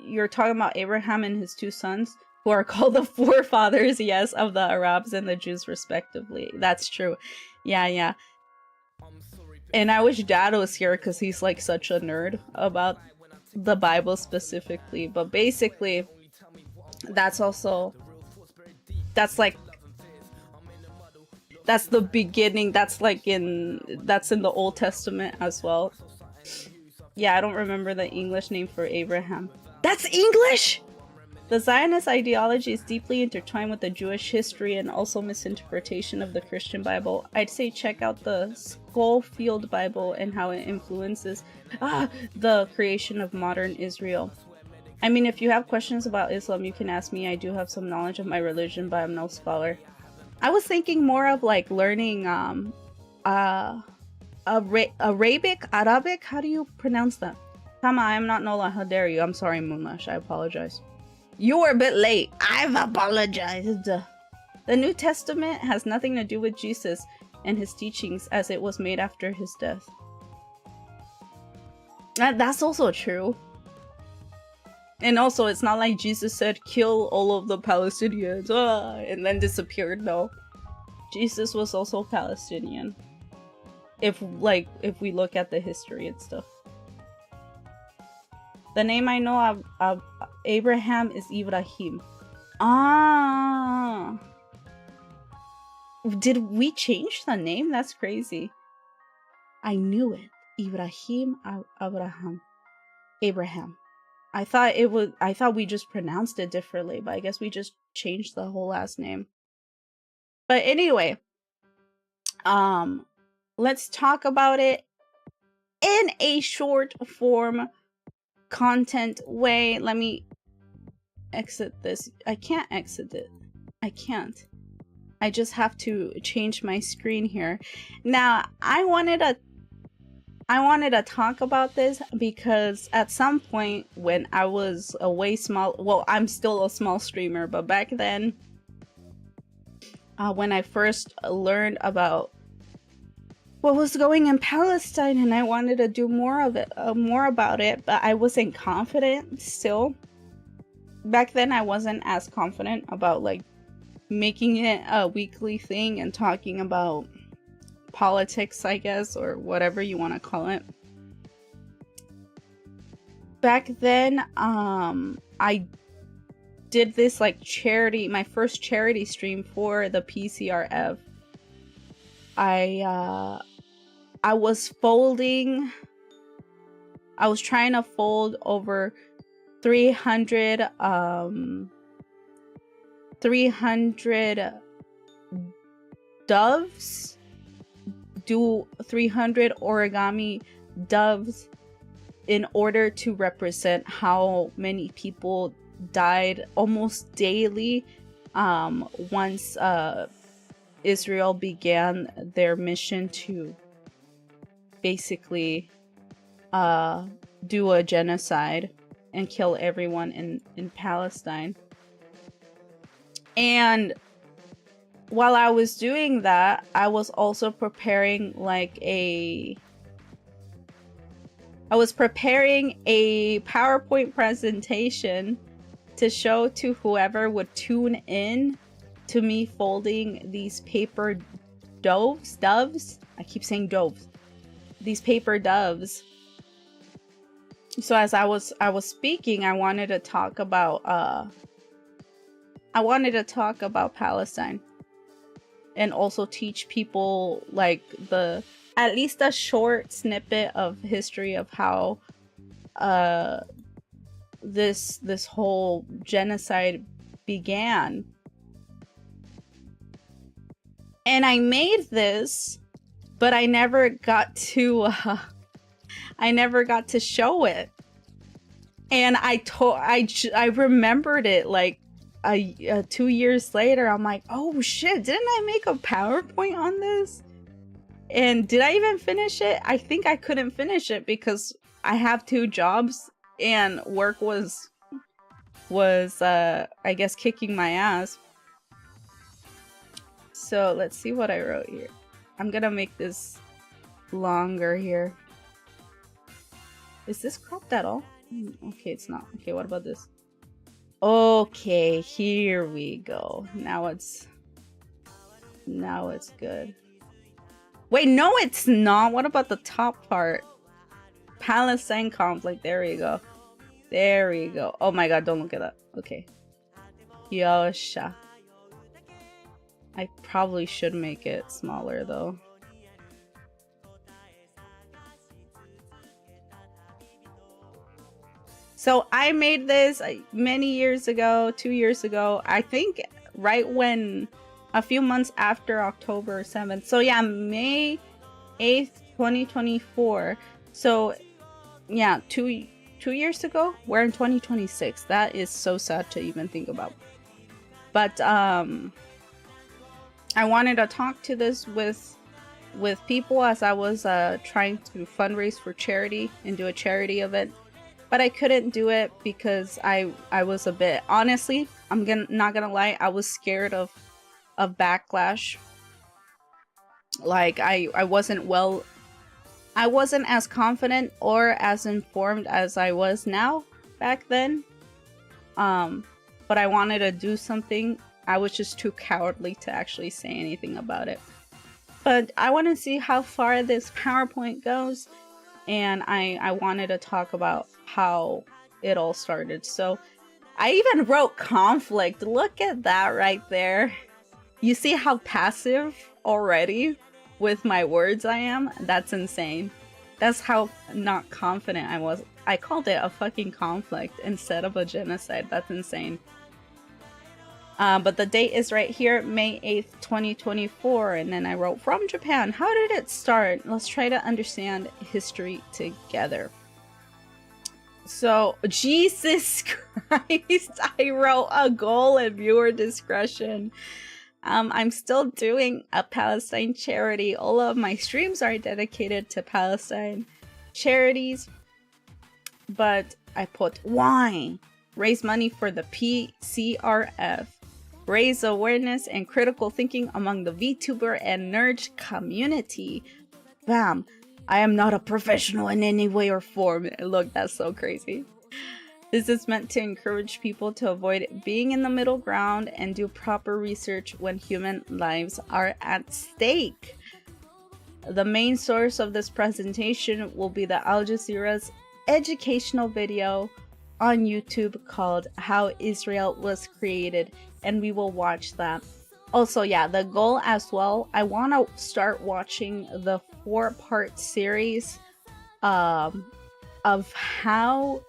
You're talking about Abraham and his 2 sons, who are called the forefathers, yes, of the Arabs and the Jews respectively. That's true. Yeah. And I wish Dad was here, because he's like such a nerd about the Bible specifically. But basically, that's the beginning. That's in the Old Testament as well. Yeah, I don't remember the English name for Abraham. That's English! The Zionist ideology is deeply intertwined with the Jewish history and also misinterpretation of the Christian Bible. I'd say check out the Schofield Bible and how it influences the creation of modern Israel. I mean, if you have questions about Islam, you can ask me. I do have some knowledge of my religion, but I'm no scholar. I was thinking more of like learning Arabic? How do you pronounce that? Tama, I am not Nola. How dare you? I'm sorry, Moonlash. I apologize. You were a bit late. I've apologized. The New Testament has nothing to do with Jesus and his teachings, as it was made after his death. That's also true. And also, it's not like Jesus said, kill all of the Palestinians, and then disappeared. No. Jesus was also Palestinian. If we look at the history and stuff. The name I know of Abraham is Ibrahim. Did we change the name? That's crazy. I knew it. Ibrahim, Abraham. I thought we just pronounced it differently, but I guess we just changed the whole last name. But anyway, let's talk about it in a short form content way. Let me exit this. I can't exit it. I can't. I just have to change my screen here. Now, I wanted to talk about this because at some point when I was a way small, well, I'm still a small streamer, but back then, when I first learned about what was going in Palestine and I wanted to do more of it, more about it, but I wasn't confident still. Back then, I wasn't as confident about like making it a weekly thing and talking about politics, I guess, or whatever you want to call it. Back then, I did this like charity, my first charity stream for the PCRF. I was trying to fold over 300 doves, do 300 origami doves in order to represent how many people died almost daily once Israel began their mission to basically do a genocide and kill everyone in Palestine. And while I was doing that, I was also preparing a PowerPoint presentation to show to whoever would tune in to me folding these paper doves. I keep saying doves. These paper doves. So as I was speaking, I wanted to talk about Palestine and also teach people like at least a short snippet of history of how this whole genocide began. And I made this, but I never got to show it. And I remembered it like 2 years later. I'm like, oh shit, didn't I make a PowerPoint on this? And did I even finish it? I think I couldn't finish it because I have 2 jobs and work was I guess kicking my ass. So let's see what I wrote here. I'm gonna make this longer here. Is this cropped at all? Okay, it's not. Okay, what about this? Okay, here we go. Now it's good. Wait, no, it's not. What about the top part? Palestine conflict. There we go. There we go. Oh my god, don't look at that. Okay. Yosha. I probably should make it smaller though. So I made this many years ago, 2 years ago. I think right when a few months after October 7th. So yeah, May 8th, 2024. So yeah, two years ago. We're in 2026. That is so sad to even think about. But I wanted to talk to this with people as I was trying to fundraise for charity and do a charity event. But I couldn't do it because I was a bit, honestly, not gonna lie, I was scared of backlash. Like I wasn't as confident or as informed as I was now back then. But I wanted to do something. I was just too cowardly to actually say anything about it. But I want to see how far this PowerPoint goes. And I wanted to talk about how it all started. So I even wrote conflict. Look at that right there. You see how passive already with my words I am? That's insane. That's how not confident I was. I called it a fucking conflict instead of a genocide. That's insane. But the date is right here, May 8th, 2024. And then I wrote, from Japan, how did it start? Let's try to understand history together. So, Jesus Christ, I wrote a goal at viewer discretion. I'm still doing a Palestine charity. All of my streams are dedicated to Palestine charities. But I put why? Raise money for the PCRF. Raise awareness and critical thinking among the VTuber and nerd community. Bam. I am not a professional in any way or form. Look, that's so crazy. This is meant to encourage people to avoid being in the middle ground and do proper research when human lives are at stake. The main source of this presentation will be the Al Jazeera's educational video on YouTube called How Israel Was Created, and we will watch that. Also, yeah, the goal as well, I want to start watching the 4-part series of how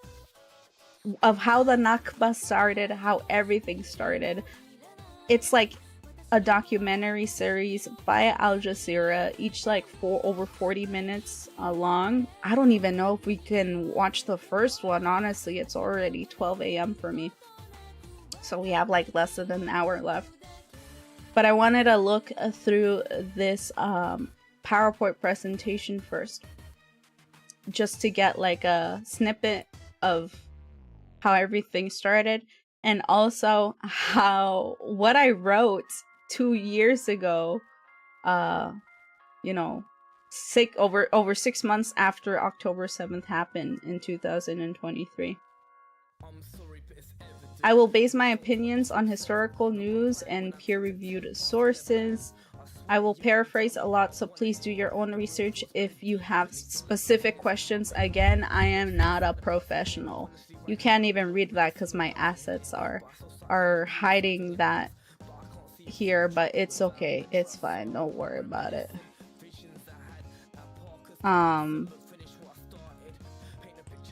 the Nakba started, how everything started. It's like a documentary series by Al Jazeera, each like over 40 minutes long. I don't even know if we can watch the first one, honestly. It's already 12 a.m. for me. So we have like less than an hour left. But I wanted to look through this PowerPoint presentation first, just to get like a snippet of how everything started, and also how what I wrote 2 years ago, you know, over 6 months after October 7th happened in 2023. I will base my opinions on historical news and peer-reviewed sources. I will paraphrase a lot, so please do your own research if you have specific questions. Again, I am not a professional. You can't even read that because my assets are hiding that here, but it's okay. It's fine. Don't worry about it. Let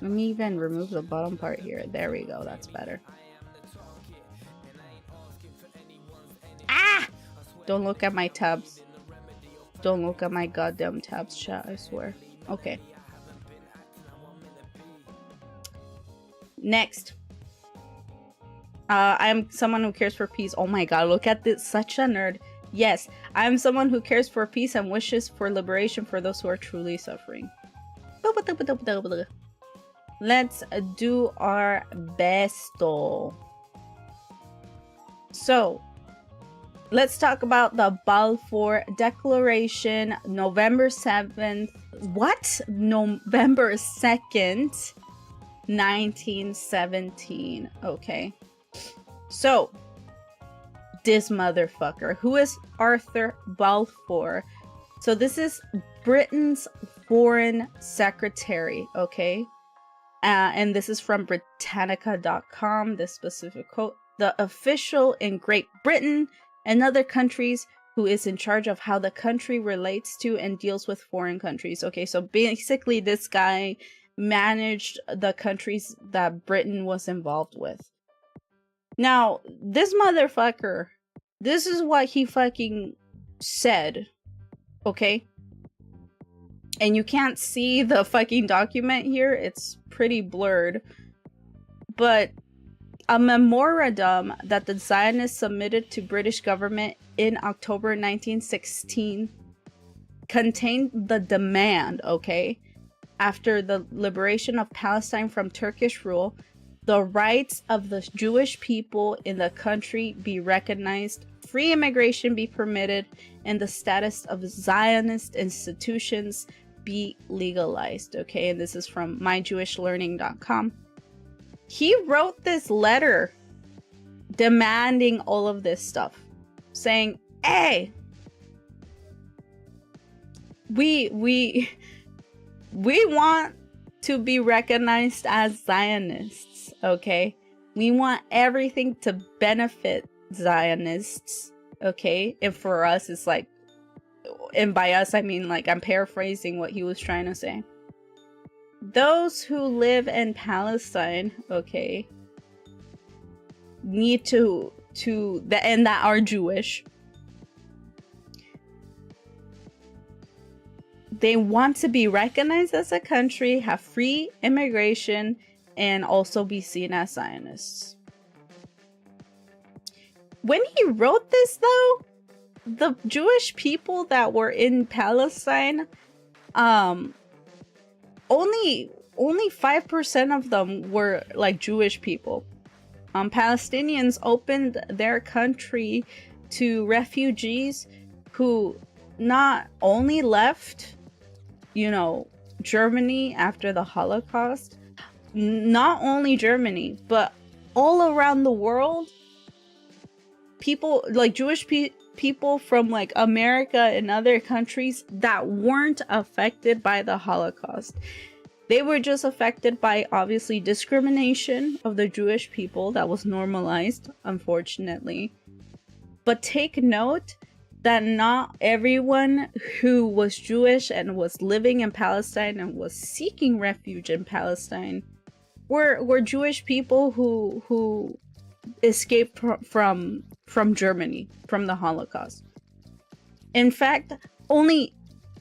me even remove the bottom part here. There we go. That's better. Ah! Don't look at my tabs. Don't look at my goddamn tabs, chat, I swear. Okay. Next. I'm someone who cares for peace. Oh my god, look at this. Such a nerd. Yes, I am someone who cares for peace and wishes for liberation for those who are truly suffering. Let's do our best. So, let's talk about the Balfour Declaration, November 7th. What? November 2nd, 1917. Okay. So, this motherfucker, who is Arthur Balfour? So this is Britain's foreign secretary, okay? And this is from Britannica.com, this specific quote. The official in Great Britain and other countries who is in charge of how the country relates to and deals with foreign countries. Okay, so basically this guy managed the countries that Britain was involved with. Now, this motherfucker, this is what he fucking said, okay? And you can't see the fucking document here. It's pretty blurred. But a memorandum that the Zionists submitted to British government in October 1916 contained the demand, okay, after the liberation of Palestine from Turkish rule, the rights of the Jewish people in the country be recognized, free immigration be permitted, and the status of Zionist institutions be legalized, okay? And this is from myjewishlearning.com. He wrote this letter demanding all of this stuff, saying, hey, we want to be recognized as Zionists, okay? We want everything to benefit Zionists, okay? And for us, it's like, and by us, I mean, like, I'm paraphrasing what he was trying to say. Those who live in Palestine, okay, need to and that are Jewish, they want to be recognized as a country, have free immigration, and also be seen as Zionists. When he wrote this, though, the Jewish people that were in Palestine, only 5% of them were like Jewish people. Palestinians opened their country to refugees who not only left, Germany after the Holocaust, not only Germany, but all around the world. People like Jewish people from like America and other countries that weren't affected by the Holocaust. They were just affected by, obviously, discrimination of the Jewish people that was normalized, unfortunately. But take note that not everyone who was Jewish and was living in Palestine and was seeking refuge in Palestine were Jewish people who escaped from Germany, from the Holocaust. In fact,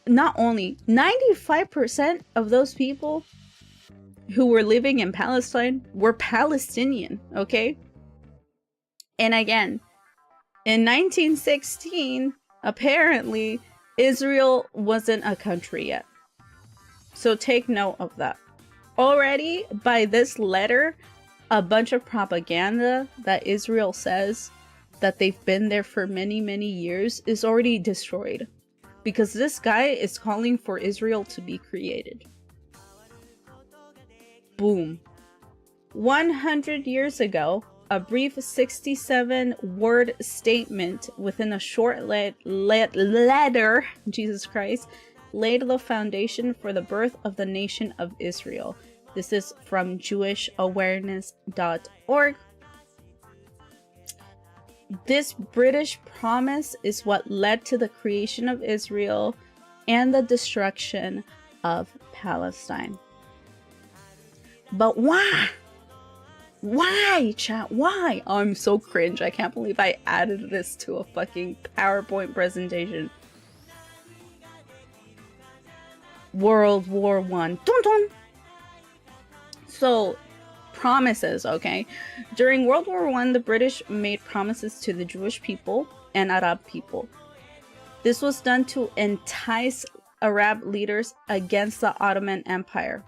not only 95% of those people who were living in Palestine were Palestinian, okay? And again, in 1916, apparently, Israel wasn't a country yet. So take note of that. Already, by this letter, a bunch of propaganda that Israel says that they've been there for many, many years is already destroyed. Because this guy is calling for Israel to be created. Boom. 100 years ago, a brief 67-word statement within a short letter, Jesus Christ, laid the foundation for the birth of the nation of Israel. This is from JewishAwareness.org. This British promise is what led to the creation of Israel and the destruction of Palestine. But why? Why, chat? Why? Oh, I'm so cringe. I can't believe I added this to a fucking PowerPoint presentation. World War I. Dun dun! So, promises, okay? During World War I, the British made promises to the Jewish people and Arab people. This was done to entice Arab leaders against the Ottoman Empire,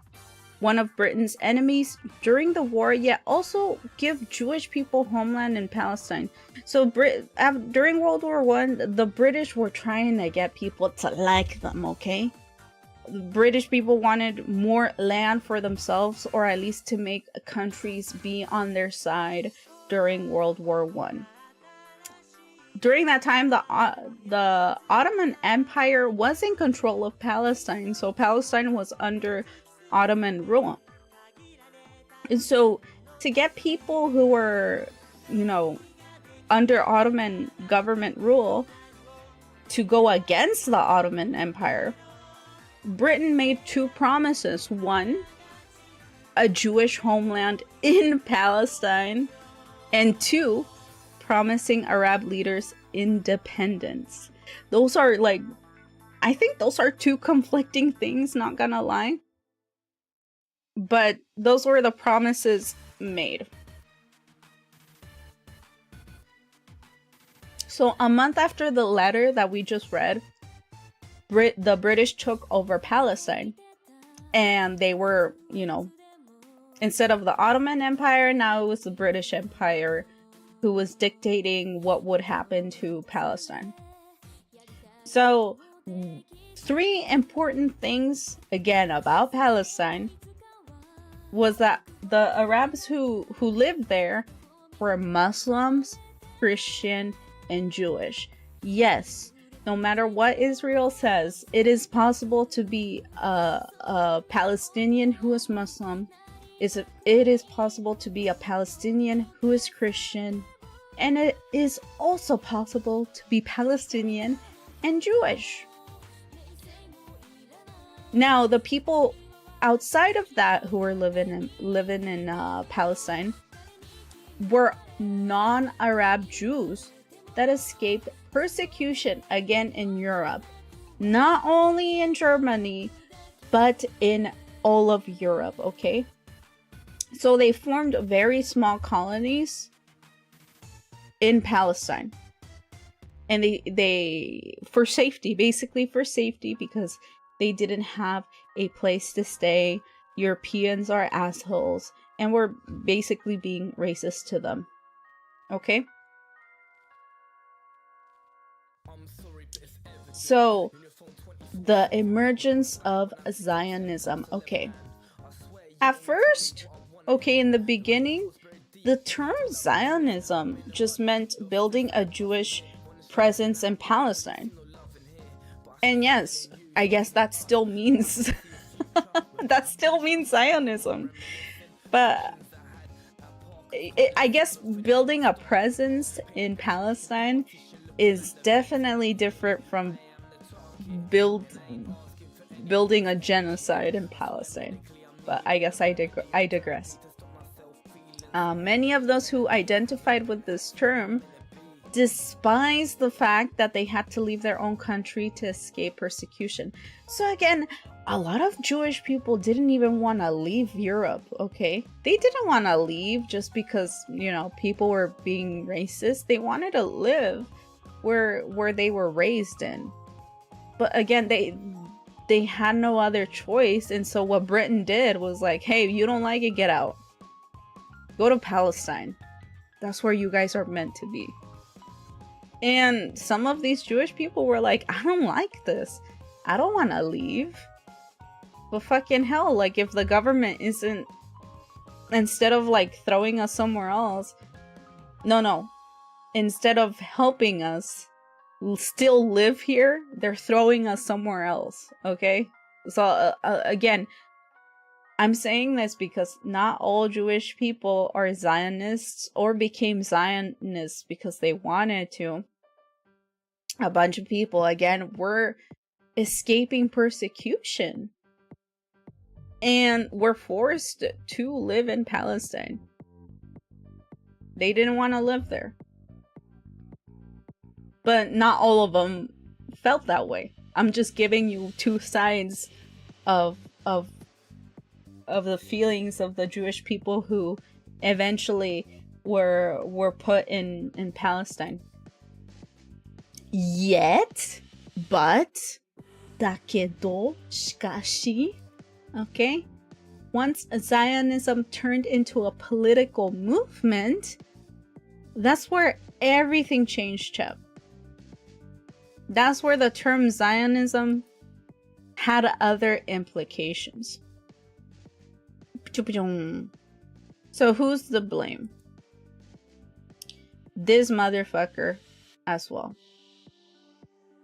one of Britain's enemies during the war, yet also give Jewish people homeland in Palestine. So during World War I, the British were trying to get people to like them, okay? British people wanted more land for themselves, or at least to make countries be on their side during World War I. During that time, the Ottoman Empire was in control of Palestine, so Palestine was under Ottoman rule. And so to get people who were, under Ottoman government rule to go against the Ottoman Empire, Britain made two promises. One, a Jewish homeland in Palestine, and two, promising Arab leaders independence. Those are I think those are two conflicting things, not gonna lie. But those were the promises made. So a month after the letter that we just read, the British took over Palestine, and they were, instead of the Ottoman Empire, now it was the British Empire who was dictating what would happen to Palestine. So, three important things, again, about Palestine was that the Arabs who lived there were Muslims, Christian, and Jewish. Yes, no matter what Israel says, it is possible to be a Palestinian who is Muslim. It is possible to be a Palestinian who is Christian. And it is also possible to be Palestinian and Jewish. Now, the people outside of that who were living in Palestine were non-Arab Jews that escaped persecution again in Europe, not only in Germany, but in all of Europe, okay? So they formed very small colonies in Palestine. And they for safety, basically for safety, because they didn't have a place to stay. Europeans are assholes, and we're basically being racist to them. Okay? So, the emergence of Zionism. Okay. At first, okay, in the beginning, the term Zionism just meant building a Jewish presence in Palestine. And yes, I guess that still means that still means Zionism. But I guess building a presence in Palestine is definitely different from building a genocide in Palestine. But I guess I digress. Many of those who identified with this term despise the fact that they had to leave their own country to escape persecution. So again, a lot of Jewish people didn't even want to leave Europe, okay? They didn't want to leave just because, you know, people were being racist. They wanted to live where they were raised in. But again, they had no other choice, and so what Britain did was like, hey, you don't like it, get out. Go to Palestine. That's where you guys are meant to be. And some of these Jewish people were like, I don't like this. I don't want to leave. But fucking hell, like, if the government isn't, instead of like throwing us somewhere else, no, instead of helping us still live here, they're throwing us somewhere else, okay? So again, I'm saying this because not all Jewish people are Zionists or became Zionists because they wanted to. A bunch of people, again, were escaping persecution and were forced to live in Palestine. They didn't want to live there. But not all of them felt that way. I'm just giving you two sides of the feelings of the Jewish people who eventually were put in Palestine. Yet, but, takedo, shikashi, okay? Once Zionism turned into a political movement, that's where everything changed, Chep. That's where the term Zionism had other implications. So who's to blame? This motherfucker as well.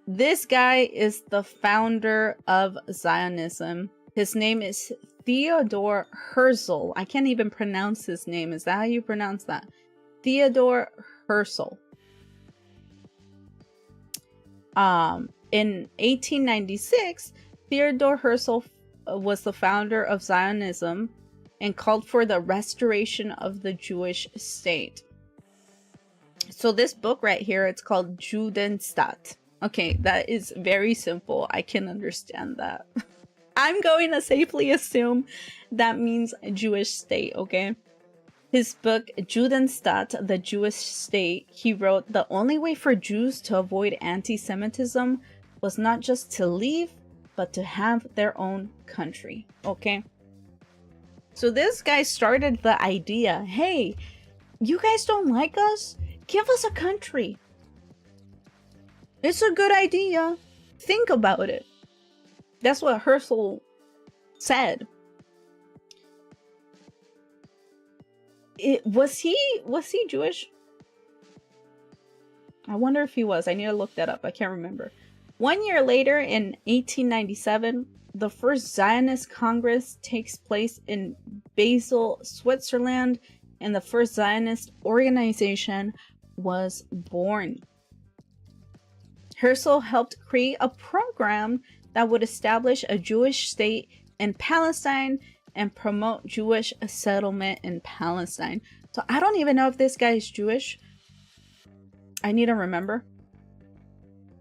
This guy is the founder of Zionism. His name is Theodor Herzl. I can't even pronounce his name. Is that how you pronounce that? Theodor Herzl. In 1896, Theodor Herzl was the founder of Zionism and called for the restoration of the Jewish state. So this book right here, it's called Judenstaat. Okay, that is very simple. I can understand that. I'm going to safely assume that means Jewish state, okay? His book, Judenstaat, the Jewish State, he wrote, the only way for Jews to avoid anti-Semitism was not just to leave, but to have their own country, okay? So this guy started the idea, hey, you guys don't like us? Give us a country. It's a good idea. Think about it. That's what Herzl said. Was he Jewish? I wonder if he was. I need to look that up. I can't remember. 1 year later, in 1897, the first Zionist Congress takes place in Basel, Switzerland, and the first Zionist organization was born. Herzl helped create a program that would establish a Jewish state in Palestine and promote Jewish settlement in Palestine. So I don't even know if this guy is Jewish. I need to remember.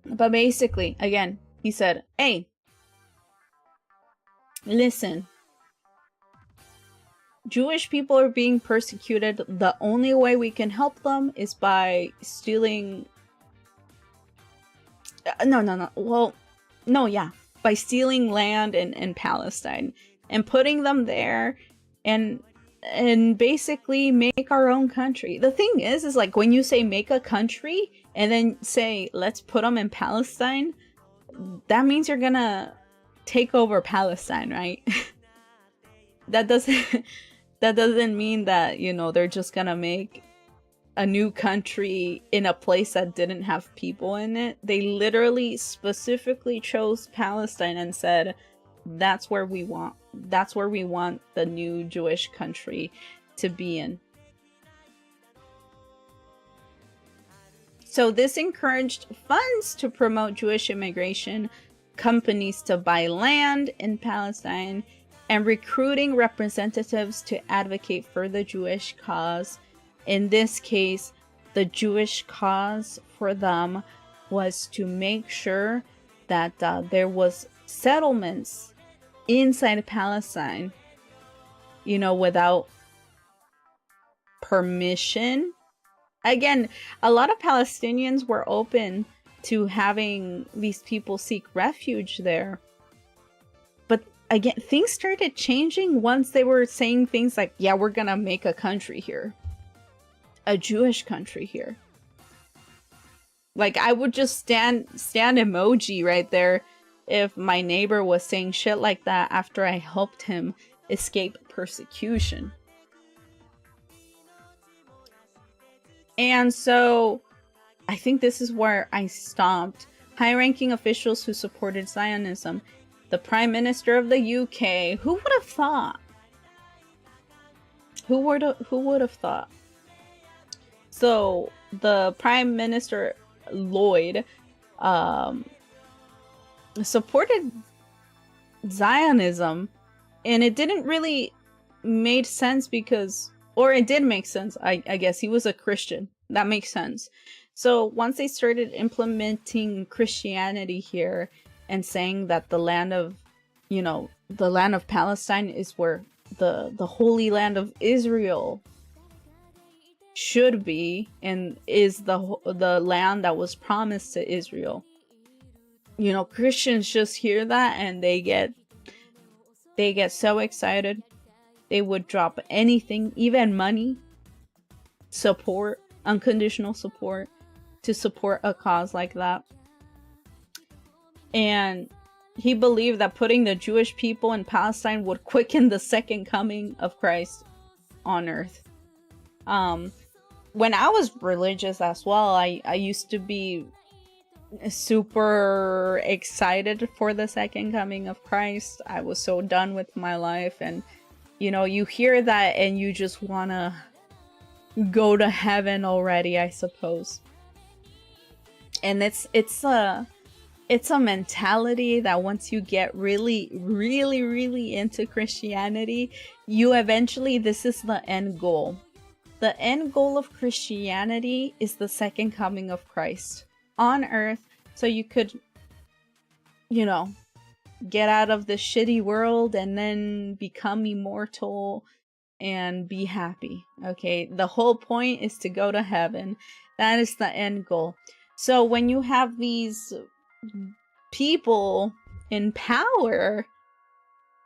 But basically, again, he said, hey, listen, Jewish people are being persecuted. The only way we can help them is by stealing No. Well, no, yeah. By stealing land in Palestine and putting them there and basically make our own country. The thing is like when you say make a country and then say let's put them in Palestine, that means you're gonna take over Palestine, right? that doesn't mean that, you know, they're just gonna make a new country in a place that didn't have people in it. They literally specifically chose Palestine and said that's where we want the new Jewish country to be in. So this encouraged funds to promote Jewish immigration, companies to buy land in Palestine, and recruiting representatives to advocate for the Jewish cause. In this case, the Jewish cause for them was to make sure that there was settlements inside Palestine, you know, without permission. Again, a lot of Palestinians were open to having these people seek refuge there. But again, things started changing once they were saying things like, yeah, we're gonna make a country here. A Jewish country here. Like, I would just stand emoji right there if my neighbor was saying shit like that after I helped him escape persecution. And so I think this is where I stopped. High-ranking officials who supported Zionism. The Prime Minister of the UK. Who would have thought? Who would have thought? So the Prime Minister Lloyd supported Zionism, and it didn't really make sense because, or it did make sense, I guess. He was a Christian. That makes sense. So once they started implementing Christianity here and saying that the land of, you know, the land of Palestine is where the Holy Land of Israel should be and is the land that was promised to Israel. You know, Christians just hear that and they get so excited. They would drop anything, even money, support, unconditional support, to support a cause like that. And he believed that putting the Jewish people in Palestine would quicken the second coming of Christ on earth. When I was religious as well, I used to be super excited for the second coming of Christ. I was so done with my life, and you know, you hear that and you just wanna go to heaven already, I suppose. And it's a mentality that once you get really into Christianity, you eventually, this is the end goal. The end goal of Christianity is the second coming of Christ on earth, so you could, you know, get out of this shitty world and then become immortal and be happy. Okay, the whole point is to go to heaven. That is the end goal. So when you have these people in power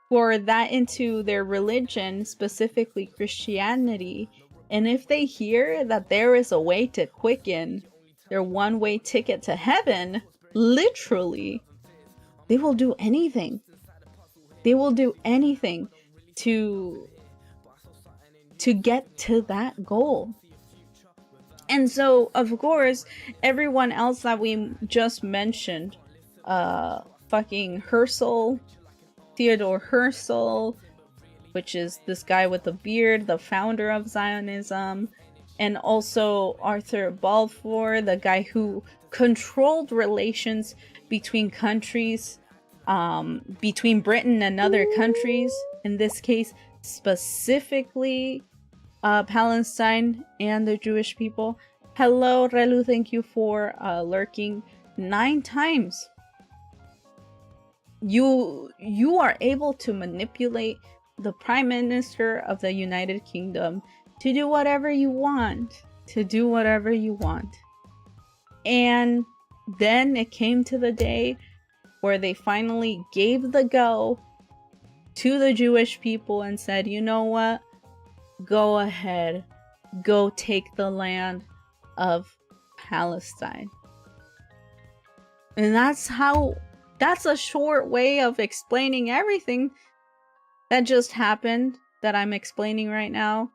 who are that into their religion, specifically Christianity, and if they hear that there is a way to quicken their one-way ticket to heaven, literally, they will do anything. They will do anything to get to that goal. And so, of course, everyone else that we just mentioned, fucking Herzl, Theodore Herzl, which is this guy with the beard, the founder of Zionism, and also Arthur Balfour, the guy who controlled relations between countries, between Britain and other countries, in this case, specifically Palestine and the Jewish people. Hello, Relu, thank you for lurking 9 times. You are able to manipulate the Prime Minister of the United Kingdom to do whatever you want. And then it came to the day where they finally gave the go to the Jewish people and said, you know what? Go ahead. Go take the land of Palestine. And that's a short way of explaining everything that just happened that I'm explaining right now.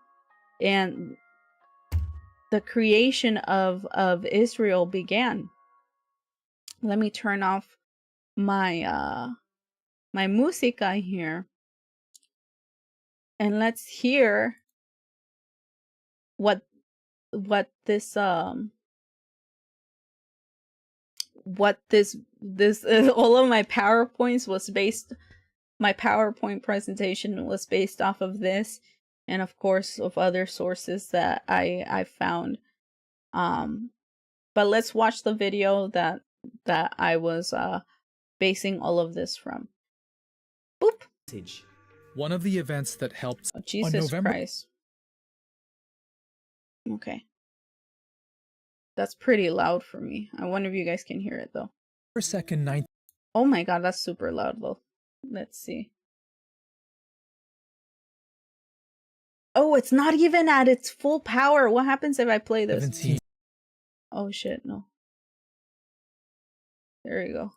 And the creation of Israel began. Let me turn off my my música here, and let's hear what this all of my my PowerPoint presentation was based off of this, and of course of other sources that I found. But let's watch the video that I was basing all of this from. Boop. One of the events that helped Jesus Christ. Okay. That's pretty loud for me. I wonder if you guys can hear it though. Oh my god, that's super loud though. Let's see. Oh, it's not even at its full power. What happens if I play this? 17. Oh shit, no. There we go.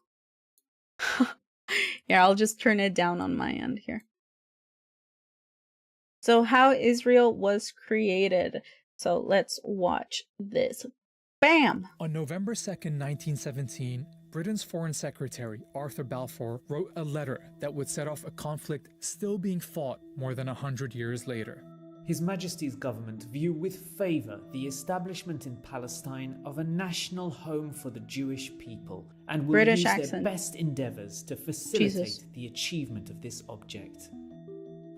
Yeah, I'll just turn it down on my end here. So how Israel was created. So let's watch this. Bam! On November 2nd, 1917, Britain's Foreign Secretary Arthur Balfour wrote a letter that would set off a conflict still being fought more than 100 years later. His Majesty's government view with favour the establishment in Palestine of a national home for the Jewish people and will use their best endeavours to facilitate the achievement of this object.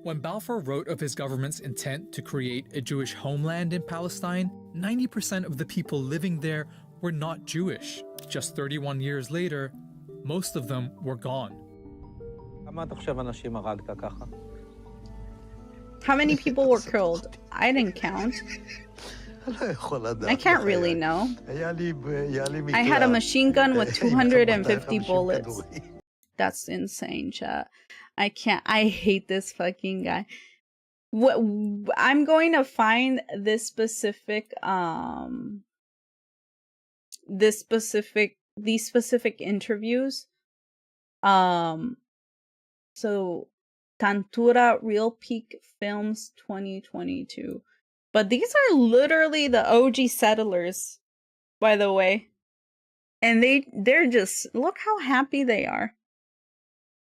When Balfour wrote of his government's intent to create a Jewish homeland in Palestine, 90% of the people living there were not Jewish. Just 31 years later, most of them were gone. How many people were killed? I didn't count. I can't really know. I had a machine gun with 250 bullets. That's insane, chat. I can't. I hate this fucking guy. What I'm going to find these specific interviews. So Tantura Real Peak Films 2022. But these are literally the OG settlers, by the way. And they're just, look how happy they are.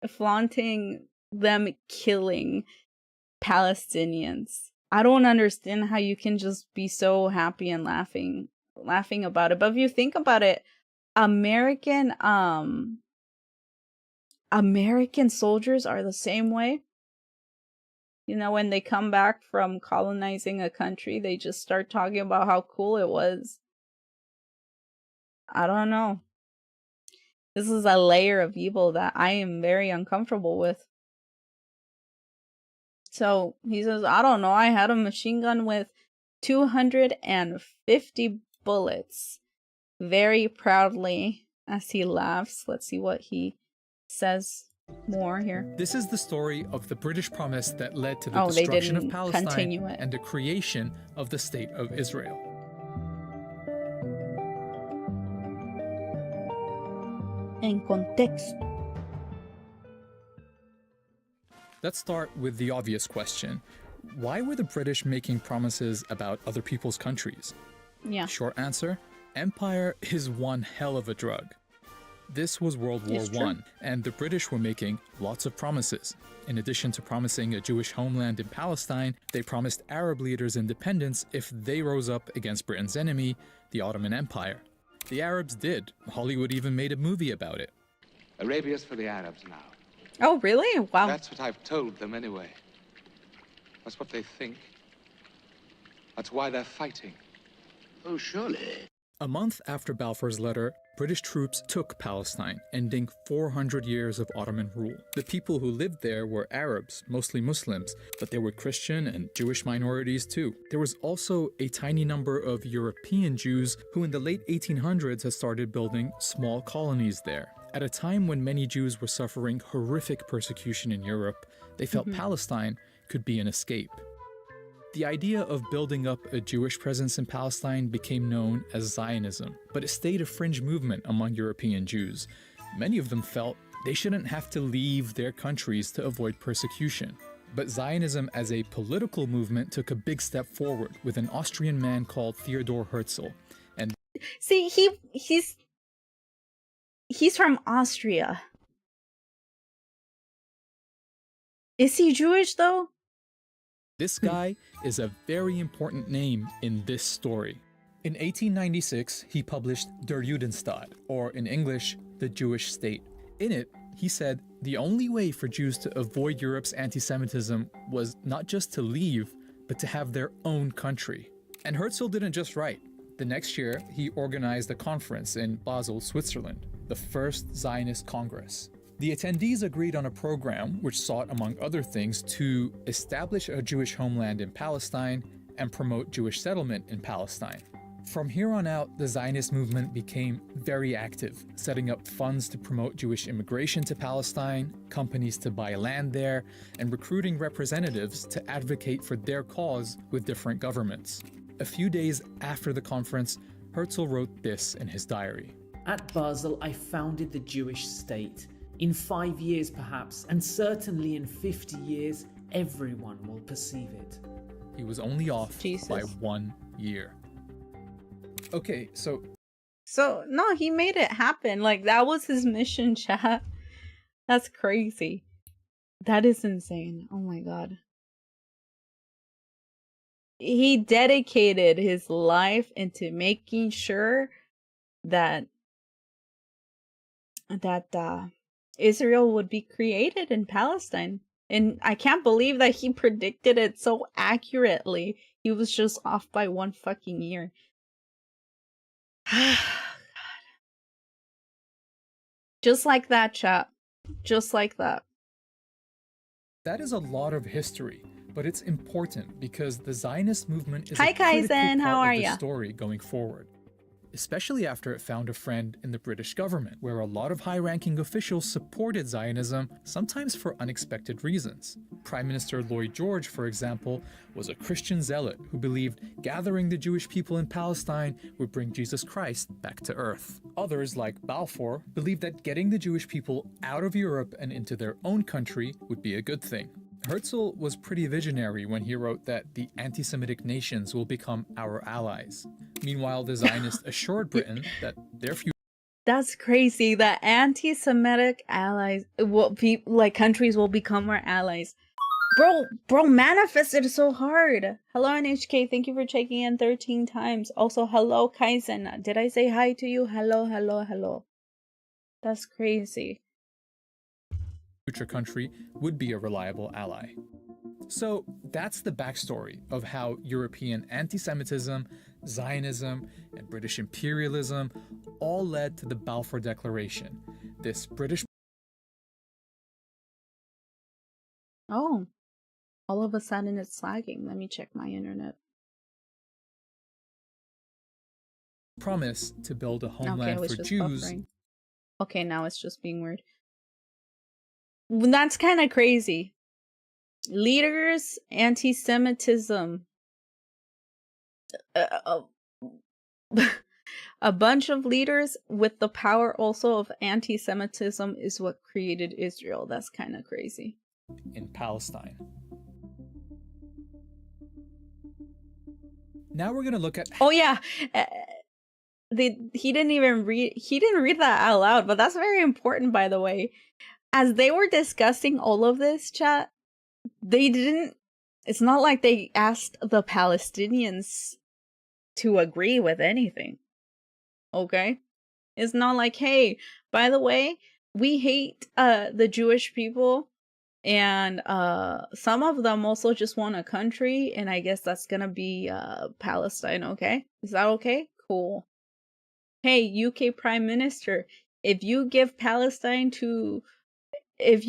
Flaunting them killing Palestinians. I don't understand how you can just be so happy and laughing about it. But if you think about it, American soldiers are the same way. You know, when they come back from colonizing a country, they just start talking about how cool it was. I don't know. This is a layer of evil that I am very uncomfortable with. So he says, I don't know, I had a machine gun with 250 bullets. Very proudly as he laughs. Let's see what he says more here. This is the story of the British promise that led to the destruction of Palestine and the creation of the State of Israel. En contexto. Let's start with the obvious question. Why were the British making promises about other people's countries? Yeah. Short answer, empire is one hell of a drug. This was World War I, and the British were making lots of promises. In addition to promising a Jewish homeland in Palestine, they promised Arab leaders independence if they rose up against Britain's enemy, the Ottoman Empire. The Arabs did. Hollywood even made a movie about it. Arabia's for the Arabs now. Oh, really? Wow. That's what I've told them anyway. That's what they think. That's why they're fighting. Oh, surely. A month after Balfour's letter, British troops took Palestine, ending 400 years of Ottoman rule. The people who lived there were Arabs, mostly Muslims, but there were Christian and Jewish minorities too. There was also a tiny number of European Jews who in the late 1800s had started building small colonies there. At a time when many Jews were suffering horrific persecution in Europe, they felt Palestine could be an escape. The idea of building up a Jewish presence in Palestine became known as Zionism, but it stayed a fringe movement among European Jews. Many of them felt they shouldn't have to leave their countries to avoid persecution. But Zionism as a political movement took a big step forward with an Austrian man called Theodor Herzl. And see, he's from Austria. Is he Jewish though? this guy is a very important name in this story. In 1896, he published Der Judenstaat, or in English, The Jewish State. In it, he said the only way for Jews to avoid Europe's anti-Semitism was not just to leave, but to have their own country. And Herzl didn't just write. The next year, he organized a conference in Basel, Switzerland, the first Zionist Congress. The attendees agreed on a program which sought, among other things, to establish a Jewish homeland in Palestine and promote Jewish settlement in Palestine. From here on out, the Zionist movement became very active, setting up funds to promote Jewish immigration to Palestine, companies to buy land there, and recruiting representatives to advocate for their cause with different governments. A few days after the conference, Herzl wrote this in his diary. At Basel, I founded the Jewish state. In 5 years perhaps, and certainly in 50 years, everyone will perceive it. He was only off by 1 year. Okay, so no, he made it happen. Like, that was his mission, chat. That's crazy. That is insane. Oh my god. He dedicated his life into making sure that Israel would be created in Palestine. And I can't believe that he predicted it so accurately. He was just off by 1 fucking year. God. Just like that, chat. Just like that. That is a lot of history, but it's important because the Zionist movement is Hi, a critical Kaizen. How part are of the ya? story going forward. Especially after it found a friend in the British government, where a lot of high-ranking officials supported Zionism, sometimes for unexpected reasons. Prime Minister Lloyd George, for example, was a Christian zealot who believed gathering the Jewish people in Palestine would bring Jesus Christ back to earth. Others, like Balfour, believed that getting the Jewish people out of Europe and into their own country would be a good thing. Herzl was pretty visionary when he wrote that the anti-Semitic nations will become our allies. Meanwhile, the Zionists assured Britain that their future... That's crazy. The anti-Semitic allies will be like countries will become our allies. Bro, manifested so hard. Hello, NHK. Thank you for checking in 13 times. Also, hello, Kaizen. Did I say hi to you? Hello. That's crazy. future country would be a reliable ally. So that's the backstory of how European anti-Semitism, Zionism, and British imperialism all led to the Balfour Declaration, this British... Oh, all of a sudden it's lagging. Let me check my internet. promise to build a homeland for Jews. Buffering. Okay, now it's just being weird. That's kind of crazy. Leaders, anti-Semitism. A bunch of leaders with the power also of anti-Semitism is what created Israel. That's kind of crazy. In Palestine. Now we're gonna look at... Oh yeah, he didn't read that out loud, but that's very important, by the way. As they were discussing all of this, chat, it's not like they asked the Palestinians to agree with anything. Okay? It's not like, hey, by the way, we hate the Jewish people, and some of them also just want a country, and I guess that's gonna be Palestine, okay? Is that okay? Cool. hey, UK Prime Minister, if you give Palestine to these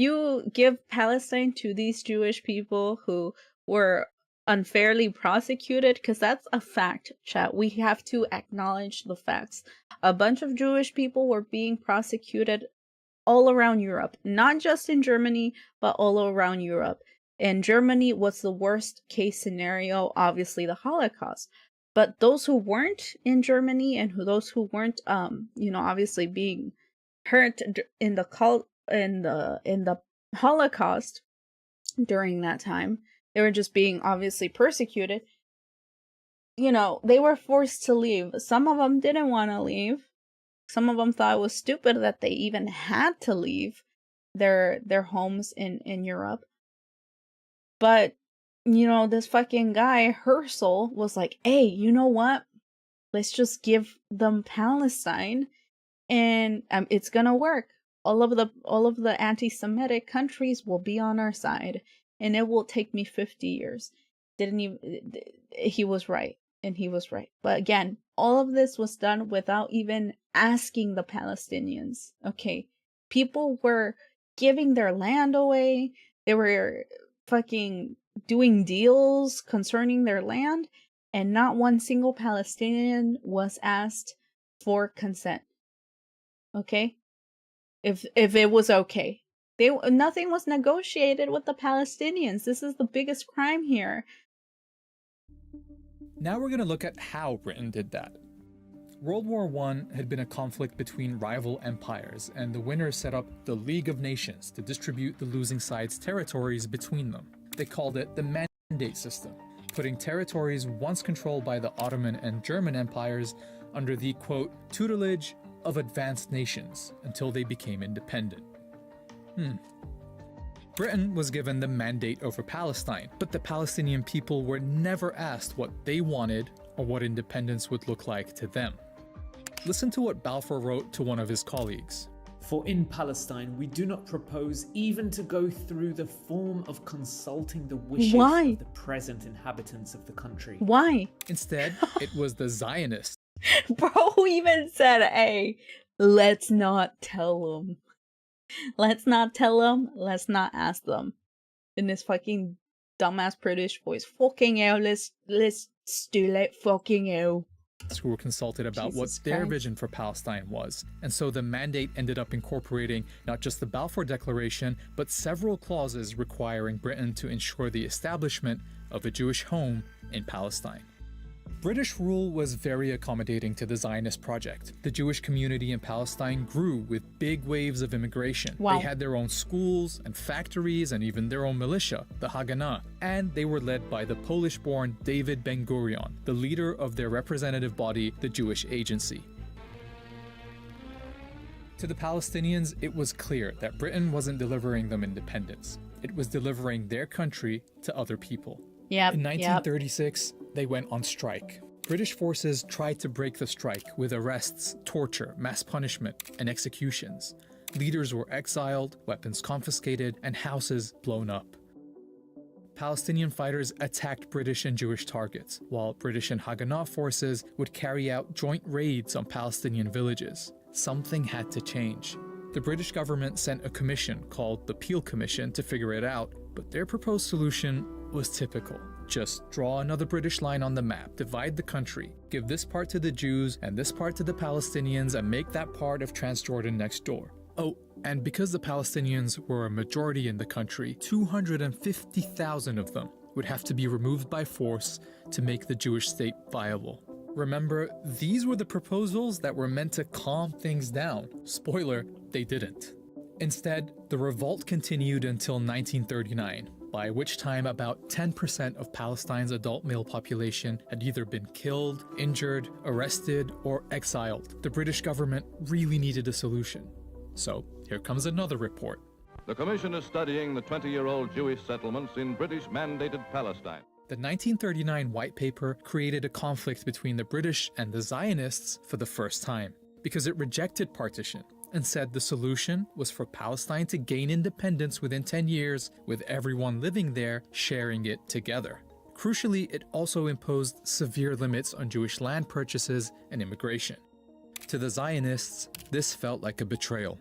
Jewish people who were unfairly prosecuted, because that's a fact, chat. We have to acknowledge the facts. A bunch of Jewish people were being prosecuted all around Europe, not just in Germany, but all around Europe. And Germany was the worst case scenario, obviously the Holocaust. But those who weren't in Germany and those who weren't, obviously being hurt in the Holocaust during that time, they were just being obviously persecuted. They were forced to leave. Some of them didn't want to leave. Some of them thought it was stupid that they even had to leave their homes in Europe. But, this fucking guy, Herzl, was like, hey, you know what? Let's just give them Palestine and it's gonna work. All of the anti-Semitic countries will be on our side, and it will take me 50 years. He was right, and he was right. But again, all of this was done without even asking the Palestinians. Okay, people were giving their land away. They were fucking doing deals concerning their land, and not one single Palestinian was asked for consent. Okay? If it was okay. Nothing was negotiated with the Palestinians. This is the biggest crime here. Now we're going to look at how Britain did that. World War I had been a conflict between rival empires, and the winners set up the League of Nations to distribute the losing side's territories between them. They called it the Mandate System, putting territories once controlled by the Ottoman and German empires under the, quote, tutelage of advanced nations until they became independent. Britain was given the mandate over Palestine, but the Palestinian people were never asked what they wanted or what independence would look like to them. Listen to what Balfour wrote to one of his colleagues. For in Palestine, we do not propose even to go through the form of consulting the wishes of the present inhabitants of the country. Why? Instead, it was the Zionists. Bro even said, hey, let's not tell them. Let's not tell them. Let's not ask them. In this fucking dumbass British voice. Fucking hell, let's do it. Fucking hell. Who were consulted about what their vision for Palestine was. And so the mandate ended up incorporating not just the Balfour Declaration, but several clauses requiring Britain to ensure the establishment of a Jewish home in Palestine. British rule was very accommodating to the Zionist project. The Jewish community in Palestine grew with big waves of immigration. Wow. They had their own schools and factories and even their own militia, the Haganah, and they were led by the Polish-born David Ben-Gurion, the leader of their representative body, the Jewish Agency. To the Palestinians, it was clear that Britain wasn't delivering them independence. It was delivering their country to other people. Yep, In 1936, they went on strike. British forces tried to break the strike with arrests, torture, mass punishment, and executions. Leaders were exiled, weapons confiscated, and houses blown up. Palestinian fighters attacked British and Jewish targets, while British and Haganah forces would carry out joint raids on Palestinian villages. Something had to change. The British government sent a commission called the Peel Commission to figure it out, but their proposed solution was typical. Just draw another British line on the map, divide the country, give this part to the Jews and this part to the Palestinians, and make that part of Transjordan next door. Oh, and because the Palestinians were a majority in the country, 250,000 of them would have to be removed by force to make the Jewish state viable. Remember, these were the proposals that were meant to calm things down. Spoiler, they didn't. Instead, the revolt continued until 1939, by which time about 10% of Palestine's adult male population had either been killed, injured, arrested, or exiled. The British government really needed a solution. So, here comes another report. The Commission is studying the 20-year-old Jewish settlements in British-mandated Palestine. The 1939 White Paper created a conflict between the British and the Zionists for the first time, because it rejected partition and said the solution was for Palestine to gain independence within 10 years, with everyone living there sharing it together. Crucially, it also imposed severe limits on Jewish land purchases and immigration. To the Zionists, this felt like a betrayal.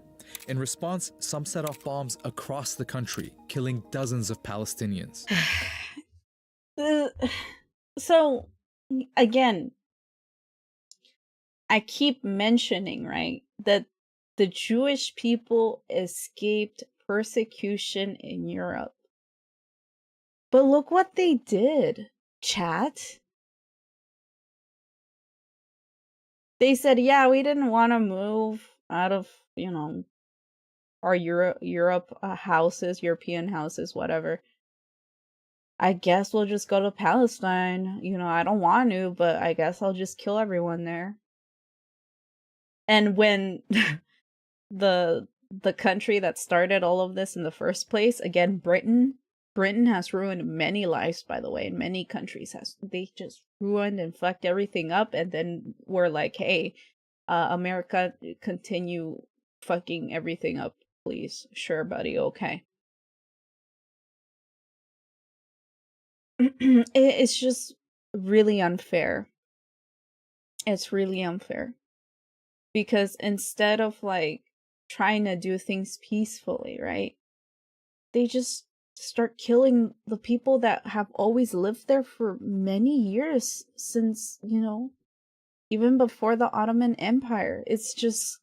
In response, some set off bombs across the country, killing dozens of Palestinians. So, again, I keep mentioning, right, that the Jewish people escaped persecution in Europe. But look what they did, chat. They said, yeah, we didn't want to move out of, our European houses, whatever. I guess we'll just go to Palestine. I don't want to, but I guess I'll just kill everyone there. And when the country that started all of this in the first place, again, Britain has ruined many lives, by the way, and many countries they just ruined and fucked everything up, and then we're like, hey, America, continue fucking everything up, please. Sure, buddy, okay. It's just really unfair. It's really unfair. Because instead of trying to do things peacefully, right? They just start killing the people that have always lived there for many years since, even before the Ottoman Empire. It's just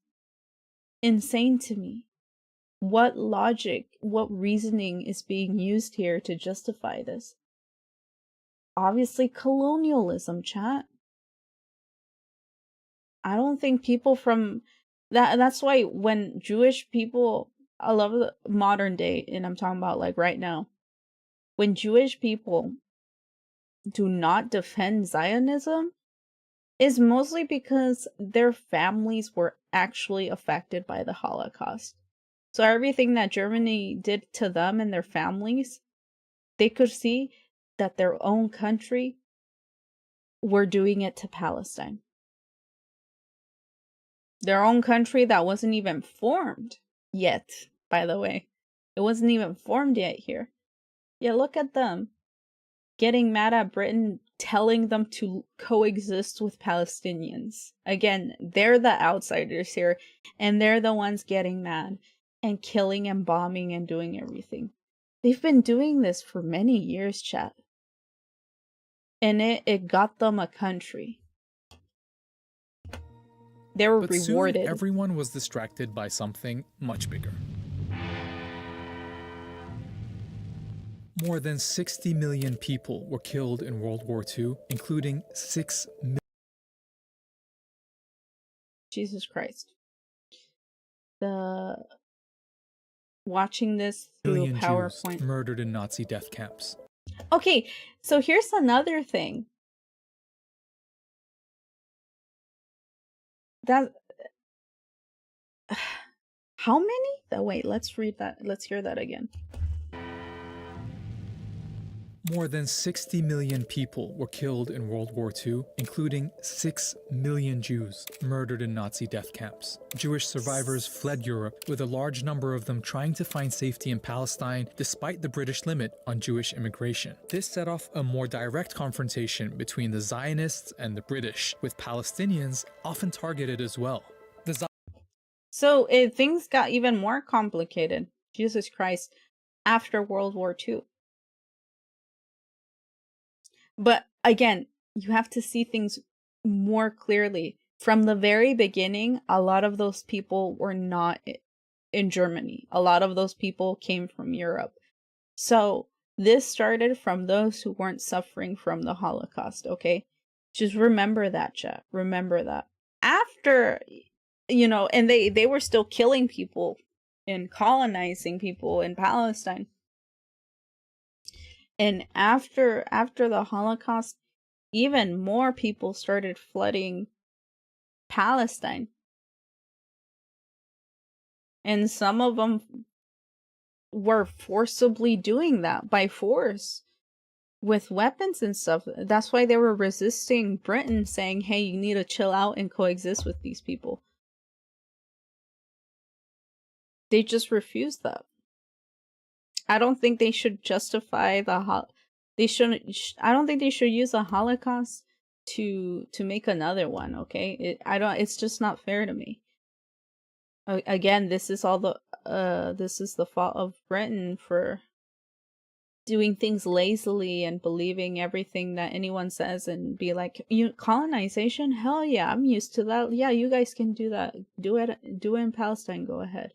insane to me. What logic, what reasoning is being used here to justify this? Obviously, colonialism, chat. I don't think people from that's why when Jewish people, I love the modern day, and I'm talking about right now, when Jewish people do not defend Zionism, is mostly because their families were actually affected by the Holocaust. So everything that Germany did to them and their families, they could see that their own country were doing it to Palestine. Their own country that wasn't even formed yet, by the way. It wasn't even formed yet here. Yeah, look at them. Getting mad at Britain, telling them to coexist with Palestinians. Again, they're the outsiders here, and they're the ones getting mad and killing and bombing and doing everything. They've been doing this for many years, chat. And it got them a country. They were rewarded. Soon, everyone was distracted by something much bigger. More than 60 million people were killed in World War II, including 6 million. Jesus Christ. Watching this through PowerPoint. Jews murdered in Nazi death camps. Okay, so here's another thing. How many? Wait, let's read that. Let's hear that again. More than 60 million people were killed in World War II, including 6 million Jews murdered in Nazi death camps. Jewish survivors fled Europe, with a large number of them trying to find safety in Palestine despite the British limit on Jewish immigration. This set off a more direct confrontation between the Zionists and the British, with Palestinians often targeted as well. So things got even more complicated, Jesus Christ, after World War II. But again, you have to see things more clearly. From the very beginning, a lot of those people were not in Germany. A lot of those people came from Europe. So this started from those who weren't suffering from the Holocaust, okay? Just remember that, chat. Remember that. After, and they were still killing people and colonizing people in Palestine. And after the Holocaust, even more people started flooding Palestine. And some of them were forcibly doing that by force with weapons and stuff. That's why they were resisting Britain, saying, hey, you need to chill out and coexist with these people. They just refused that. I don't think they should justify I don't think they should use the Holocaust to make another one. Okay, it's just not fair to me. Again, this is the fault of Britain for doing things lazily and believing everything that anyone says and be like, colonization, hell yeah, I'm used to that. Yeah, you guys can do that. Do it in Palestine, go ahead.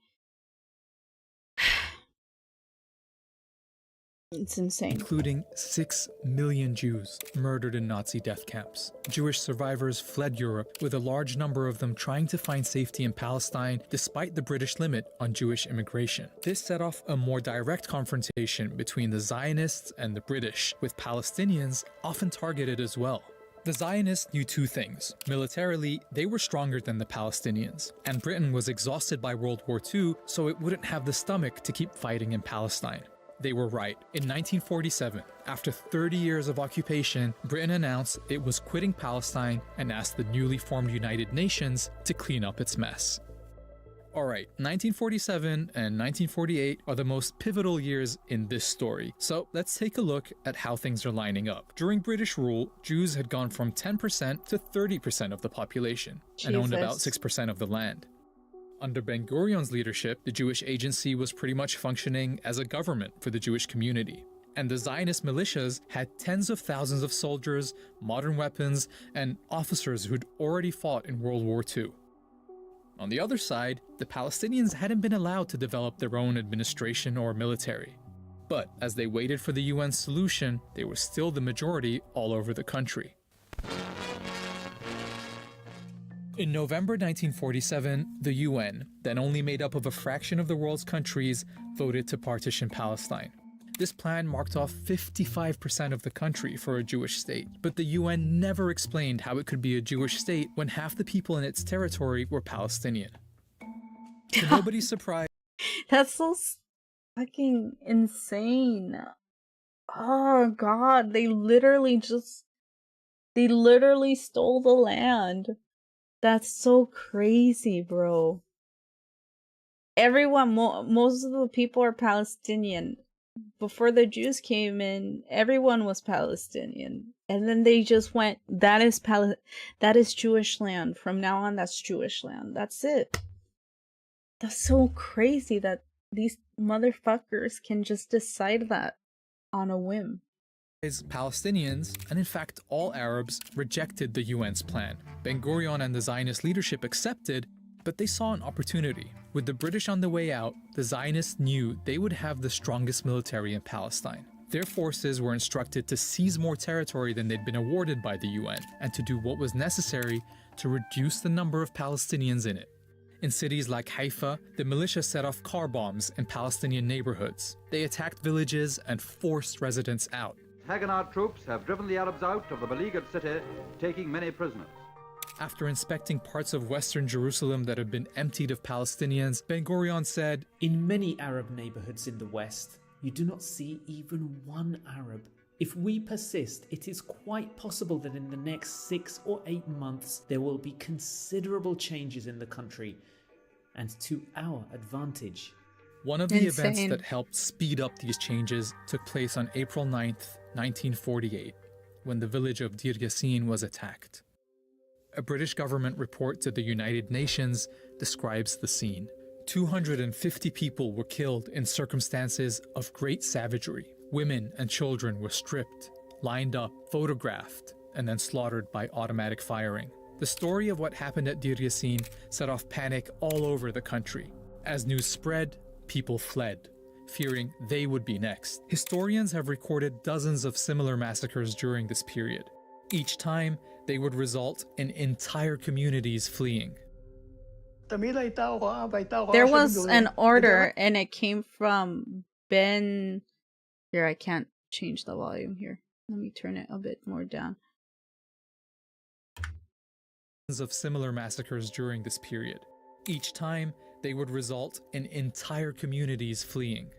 It's insane. Including 6 million Jews murdered in Nazi death camps. Jewish survivors fled Europe, with a large number of them trying to find safety in Palestine despite the British limit on Jewish immigration. This set off a more direct confrontation between the Zionists and the British, with Palestinians often targeted as well. The Zionists knew two things. Militarily, they were stronger than the Palestinians, and Britain was exhausted by World War II, so it wouldn't have the stomach to keep fighting in Palestine. They were right. In 1947, after 30 years of occupation, Britain announced it was quitting Palestine and asked the newly formed United Nations to clean up its mess. Alright, 1947 and 1948 are the most pivotal years in this story, so let's take a look at how things are lining up. During British rule, Jews had gone from 10% to 30% of the population, and owned about 6% of the land. Under Ben-Gurion's leadership, the Jewish Agency was pretty much functioning as a government for the Jewish community. And the Zionist militias had tens of thousands of soldiers, modern weapons, and officers who'd already fought in World War II. On the other side, the Palestinians hadn't been allowed to develop their own administration or military. But as they waited for the UN solution, they were still the majority all over the country. In November 1947, the UN, then only made up of a fraction of the world's countries, voted to partition Palestine. This plan marked off 55% of the country for a Jewish state, but the UN never explained how it could be a Jewish state when half the people in its territory were Palestinian. To nobody's surprise, that's so fucking insane. Oh god, they literally stole the land. That's so crazy, bro. Everyone, most of the people are Palestinian. Before the Jews came in, everyone was Palestinian. And then they just went, that is Jewish land. From now on, that's Jewish land. That's it. That's so crazy that these motherfuckers can just decide that on a whim. Palestinians, and in fact all Arabs, rejected the UN's plan. Ben-Gurion and the Zionist leadership accepted, but they saw an opportunity. With the British on the way out, the Zionists knew they would have the strongest military in Palestine. Their forces were instructed to seize more territory than they'd been awarded by the UN, and to do what was necessary to reduce the number of Palestinians in it. In cities like Haifa, the militia set off car bombs in Palestinian neighborhoods. They attacked villages and forced residents out. Haganah troops have driven the Arabs out of the beleaguered city, taking many prisoners. After inspecting parts of western Jerusalem that had been emptied of Palestinians, Ben-Gurion said, "In many Arab neighborhoods in the West, you do not see even one Arab. If we persist, it is quite possible that in the next 6 or 8 months, there will be considerable changes in the country, and to our advantage." One of the events that helped speed up these changes took place on April 9th, 1948, when the village of Deir Yassin was attacked. A British government report to the United Nations describes the scene. 250 people were killed in circumstances of great savagery. Women and children were stripped, lined up, photographed, and then slaughtered by automatic firing. The story of what happened at Deir Yassin set off panic all over the country. As news spread, people fled, fearing they would be next. Historians have recorded dozens of similar massacres during this period. Each time, they would result in entire communities fleeing. There was an order, and it came from Ben... Here, I can't change the volume here. Let me turn it a bit more down. Of similar massacres during this period. Each time, they would result in entire communities fleeing.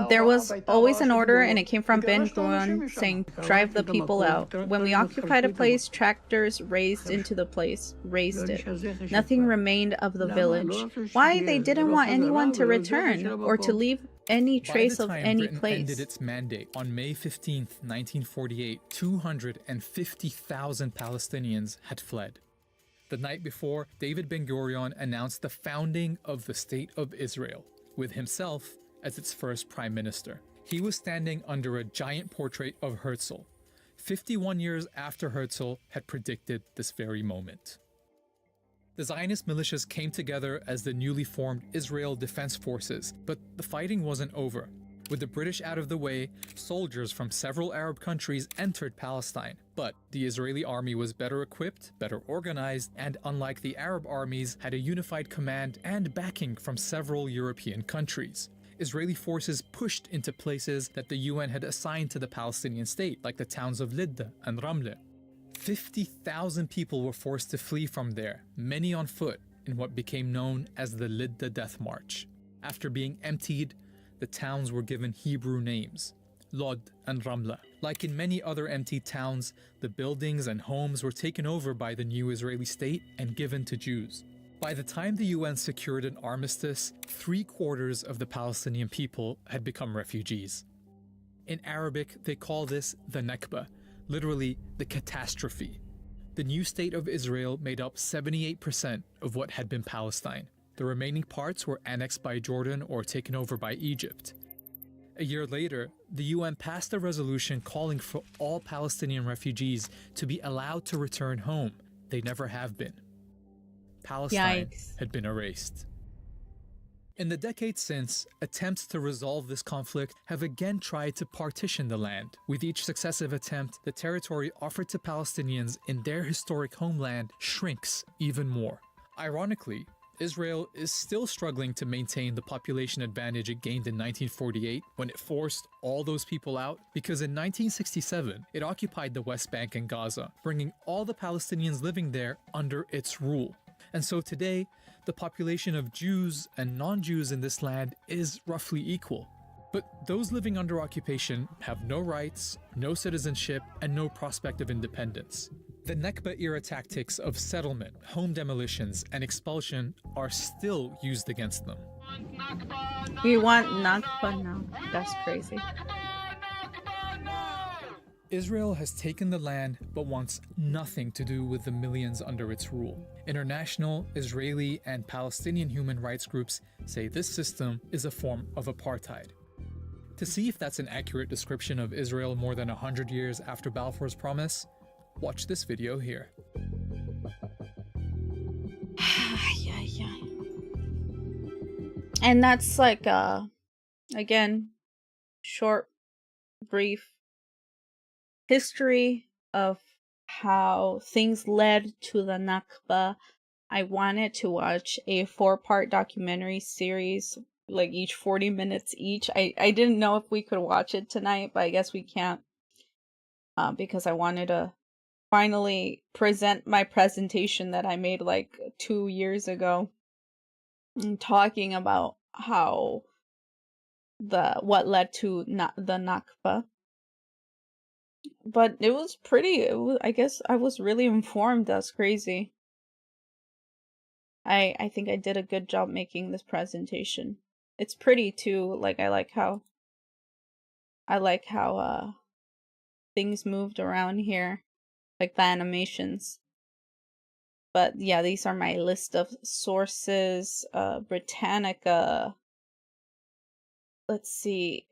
There was always an order, and it came from Ben-Gurion saying, drive the people out. When we occupied a place, tractors razed into the place, razed it. Nothing remained of the village. Why? They didn't want anyone to return or to leave any By trace the of time any Britain ended place. its mandate on May 15th, 1948, 250,000 Palestinians had fled. The night before, David Ben-Gurion announced the founding of the State of Israel, with himself as its first prime minister. He was standing under a giant portrait of Herzl, 51 years after Herzl had predicted this very moment. The Zionist militias came together as the newly formed Israel Defense Forces, but the fighting wasn't over. With the British out of the way, soldiers from several Arab countries entered Palestine. But the Israeli army was better equipped, better organized, and unlike the Arab armies, had a unified command and backing from several European countries. Israeli forces pushed into places that the UN had assigned to the Palestinian state, like the towns of Lidda and Ramle. 50,000 people were forced to flee from there, many on foot, in what became known as the Lidda Death March. After being emptied, the towns were given Hebrew names, Lod and Ramla. Like in many other empty towns, the buildings and homes were taken over by the new Israeli state and given to Jews. By the time the UN secured an armistice, 3/4 of the Palestinian people had become refugees. In Arabic, they call this the Nakba, literally the catastrophe. The new state of Israel made up 78% of what had been Palestine. The remaining parts were annexed by Jordan or taken over by Egypt. A year later, the UN passed a resolution calling for all Palestinian refugees to be allowed to return home. They never have been. Palestine had been erased. In the decades since, attempts to resolve this conflict have again tried to partition the land. With each successive attempt, the territory offered to Palestinians in their historic homeland shrinks even more. Ironically, Israel is still struggling to maintain the population advantage it gained in 1948 when it forced all those people out, because in 1967 it occupied the West Bank and Gaza, bringing all the Palestinians living there under its rule. And so today, the population of Jews and non-Jews in this land is roughly equal. But those living under occupation have no rights, no citizenship, and no prospect of independence. The Nakba-era tactics of settlement, home demolitions, and expulsion are still used against them. We want Nakba now. That's crazy. Israel has taken the land but wants nothing to do with the millions under its rule. International, Israeli, and Palestinian human rights groups say this system is a form of apartheid. To see if that's an accurate description of Israel more than 100 years after Balfour's promise, watch this video here. And that's like again, short, brief history of how things led to the Nakba. I wanted to watch a 4-part documentary series, like each 40 minutes each. I didn't know if we could watch it tonight, but I guess we can't, because I wanted to finally present my presentation that I made like 2 years ago, talking about how what led to the Nakba. But it was pretty, I guess I was really informed. That's crazy. I think I did a good job making this presentation. It's pretty too. Like I like how things moved around here, like the animations. But yeah, these are my list of sources. Britannica. Let's see.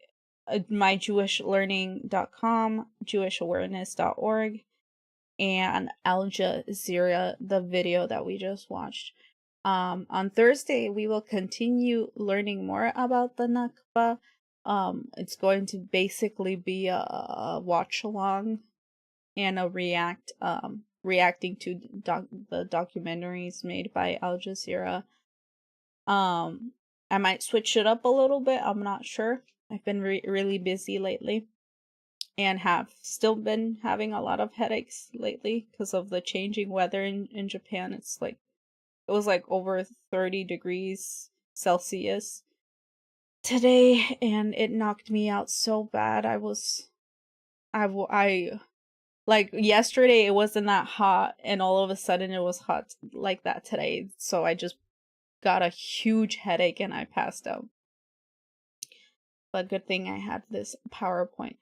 myjewishlearning.com, jewishawareness.org, and Al Jazeera, the video that we just watched. On Thursday, we will continue learning more about the Nakba. It's going to basically be a watch along and a reacting to the documentaries made by Al Jazeera. I might switch it up a little bit. I'm not sure. I've been really busy lately, and have still been having a lot of headaches lately because of the changing weather in Japan. It was like over 30 degrees Celsius today, and it knocked me out so bad. I like yesterday it wasn't that hot, and all of a sudden it was hot like that today. So I just got a huge headache and I passed out. but good thing I had this PowerPoint.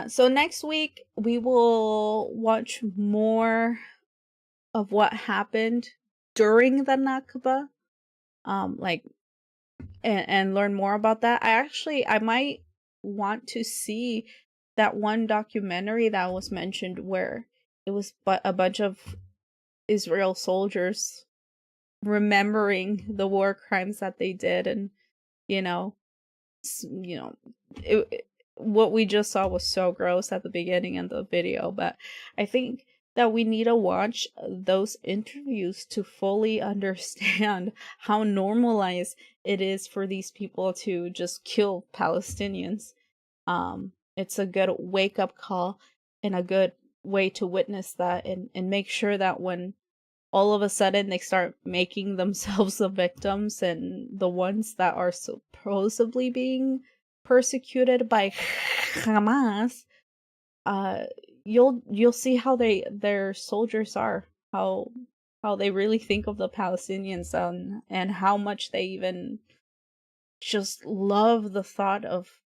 So next week we will watch more of what happened during the Nakba, and learn more about that. I might want to see that one documentary that was mentioned where it was a bunch of Israel soldiers remembering the war crimes that they did, and what we just saw was so gross at the beginning of the video. But I think that we need to watch those interviews to fully understand how normalized it is for these people to just kill Palestinians. It's a good wake-up call and a good way to witness that, and make sure that when all of a sudden they start making themselves the victims and the ones that are supposedly being persecuted by Hamas, you'll see how their soldiers are, how they really think of the Palestinians, and how much they even just love the thought of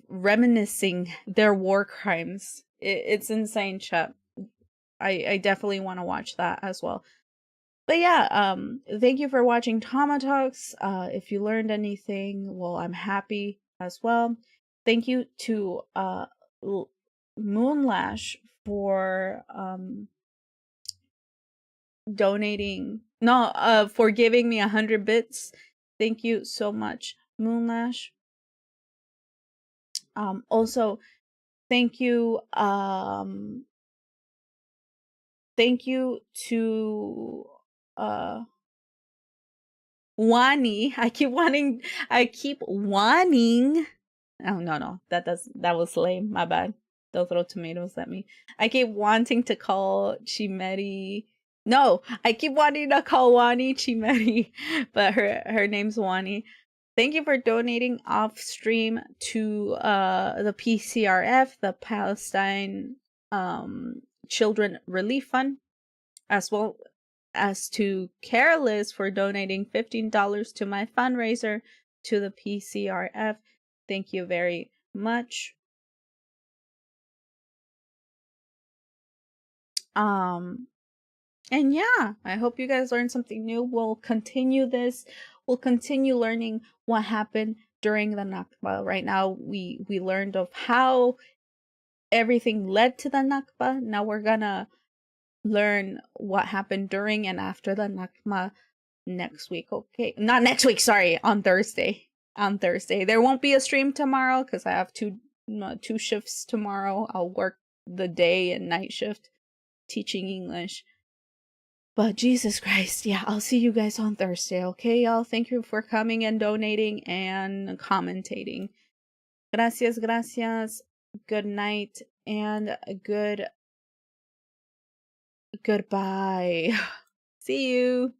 reminiscing their war crimes. It's insane, chat. I definitely want to watch that as well. But yeah, thank you for watching TamaTalks. If you learned anything, well, I'm happy as well. Thank you to Moonlash for donating. No, for giving me 100 bits. Thank you so much, Moonlash. Also, thank you to Wani. I keep wanting. Oh no, that was lame. My bad. Don't throw tomatoes at me. I keep wanting to call Chimeri. No, I keep wanting to call Wani Chimeri, but her name's Wani. Thank you for donating off stream to the PCRF, the Palestine Children Relief Fund, as well as to Careless for donating $15 to my fundraiser to the PCRF. Thank you very much. And yeah, I hope you guys learned something new. We'll continue this. We'll continue learning what happened during the Nakba. Right now, we learned of how everything led to the Nakba. Now we're gonna learn what happened during and after the Nakba next week. Okay, not next week, sorry, on Thursday. There won't be a stream tomorrow because I have two shifts tomorrow. I'll work the day and night shift teaching English. But Jesus Christ, yeah, I'll see you guys on Thursday, okay, y'all? Thank you for coming and donating and commentating. Gracias. Good night and goodbye. See you.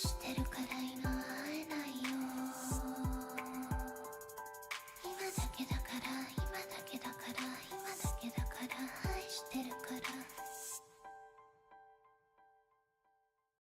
してるから今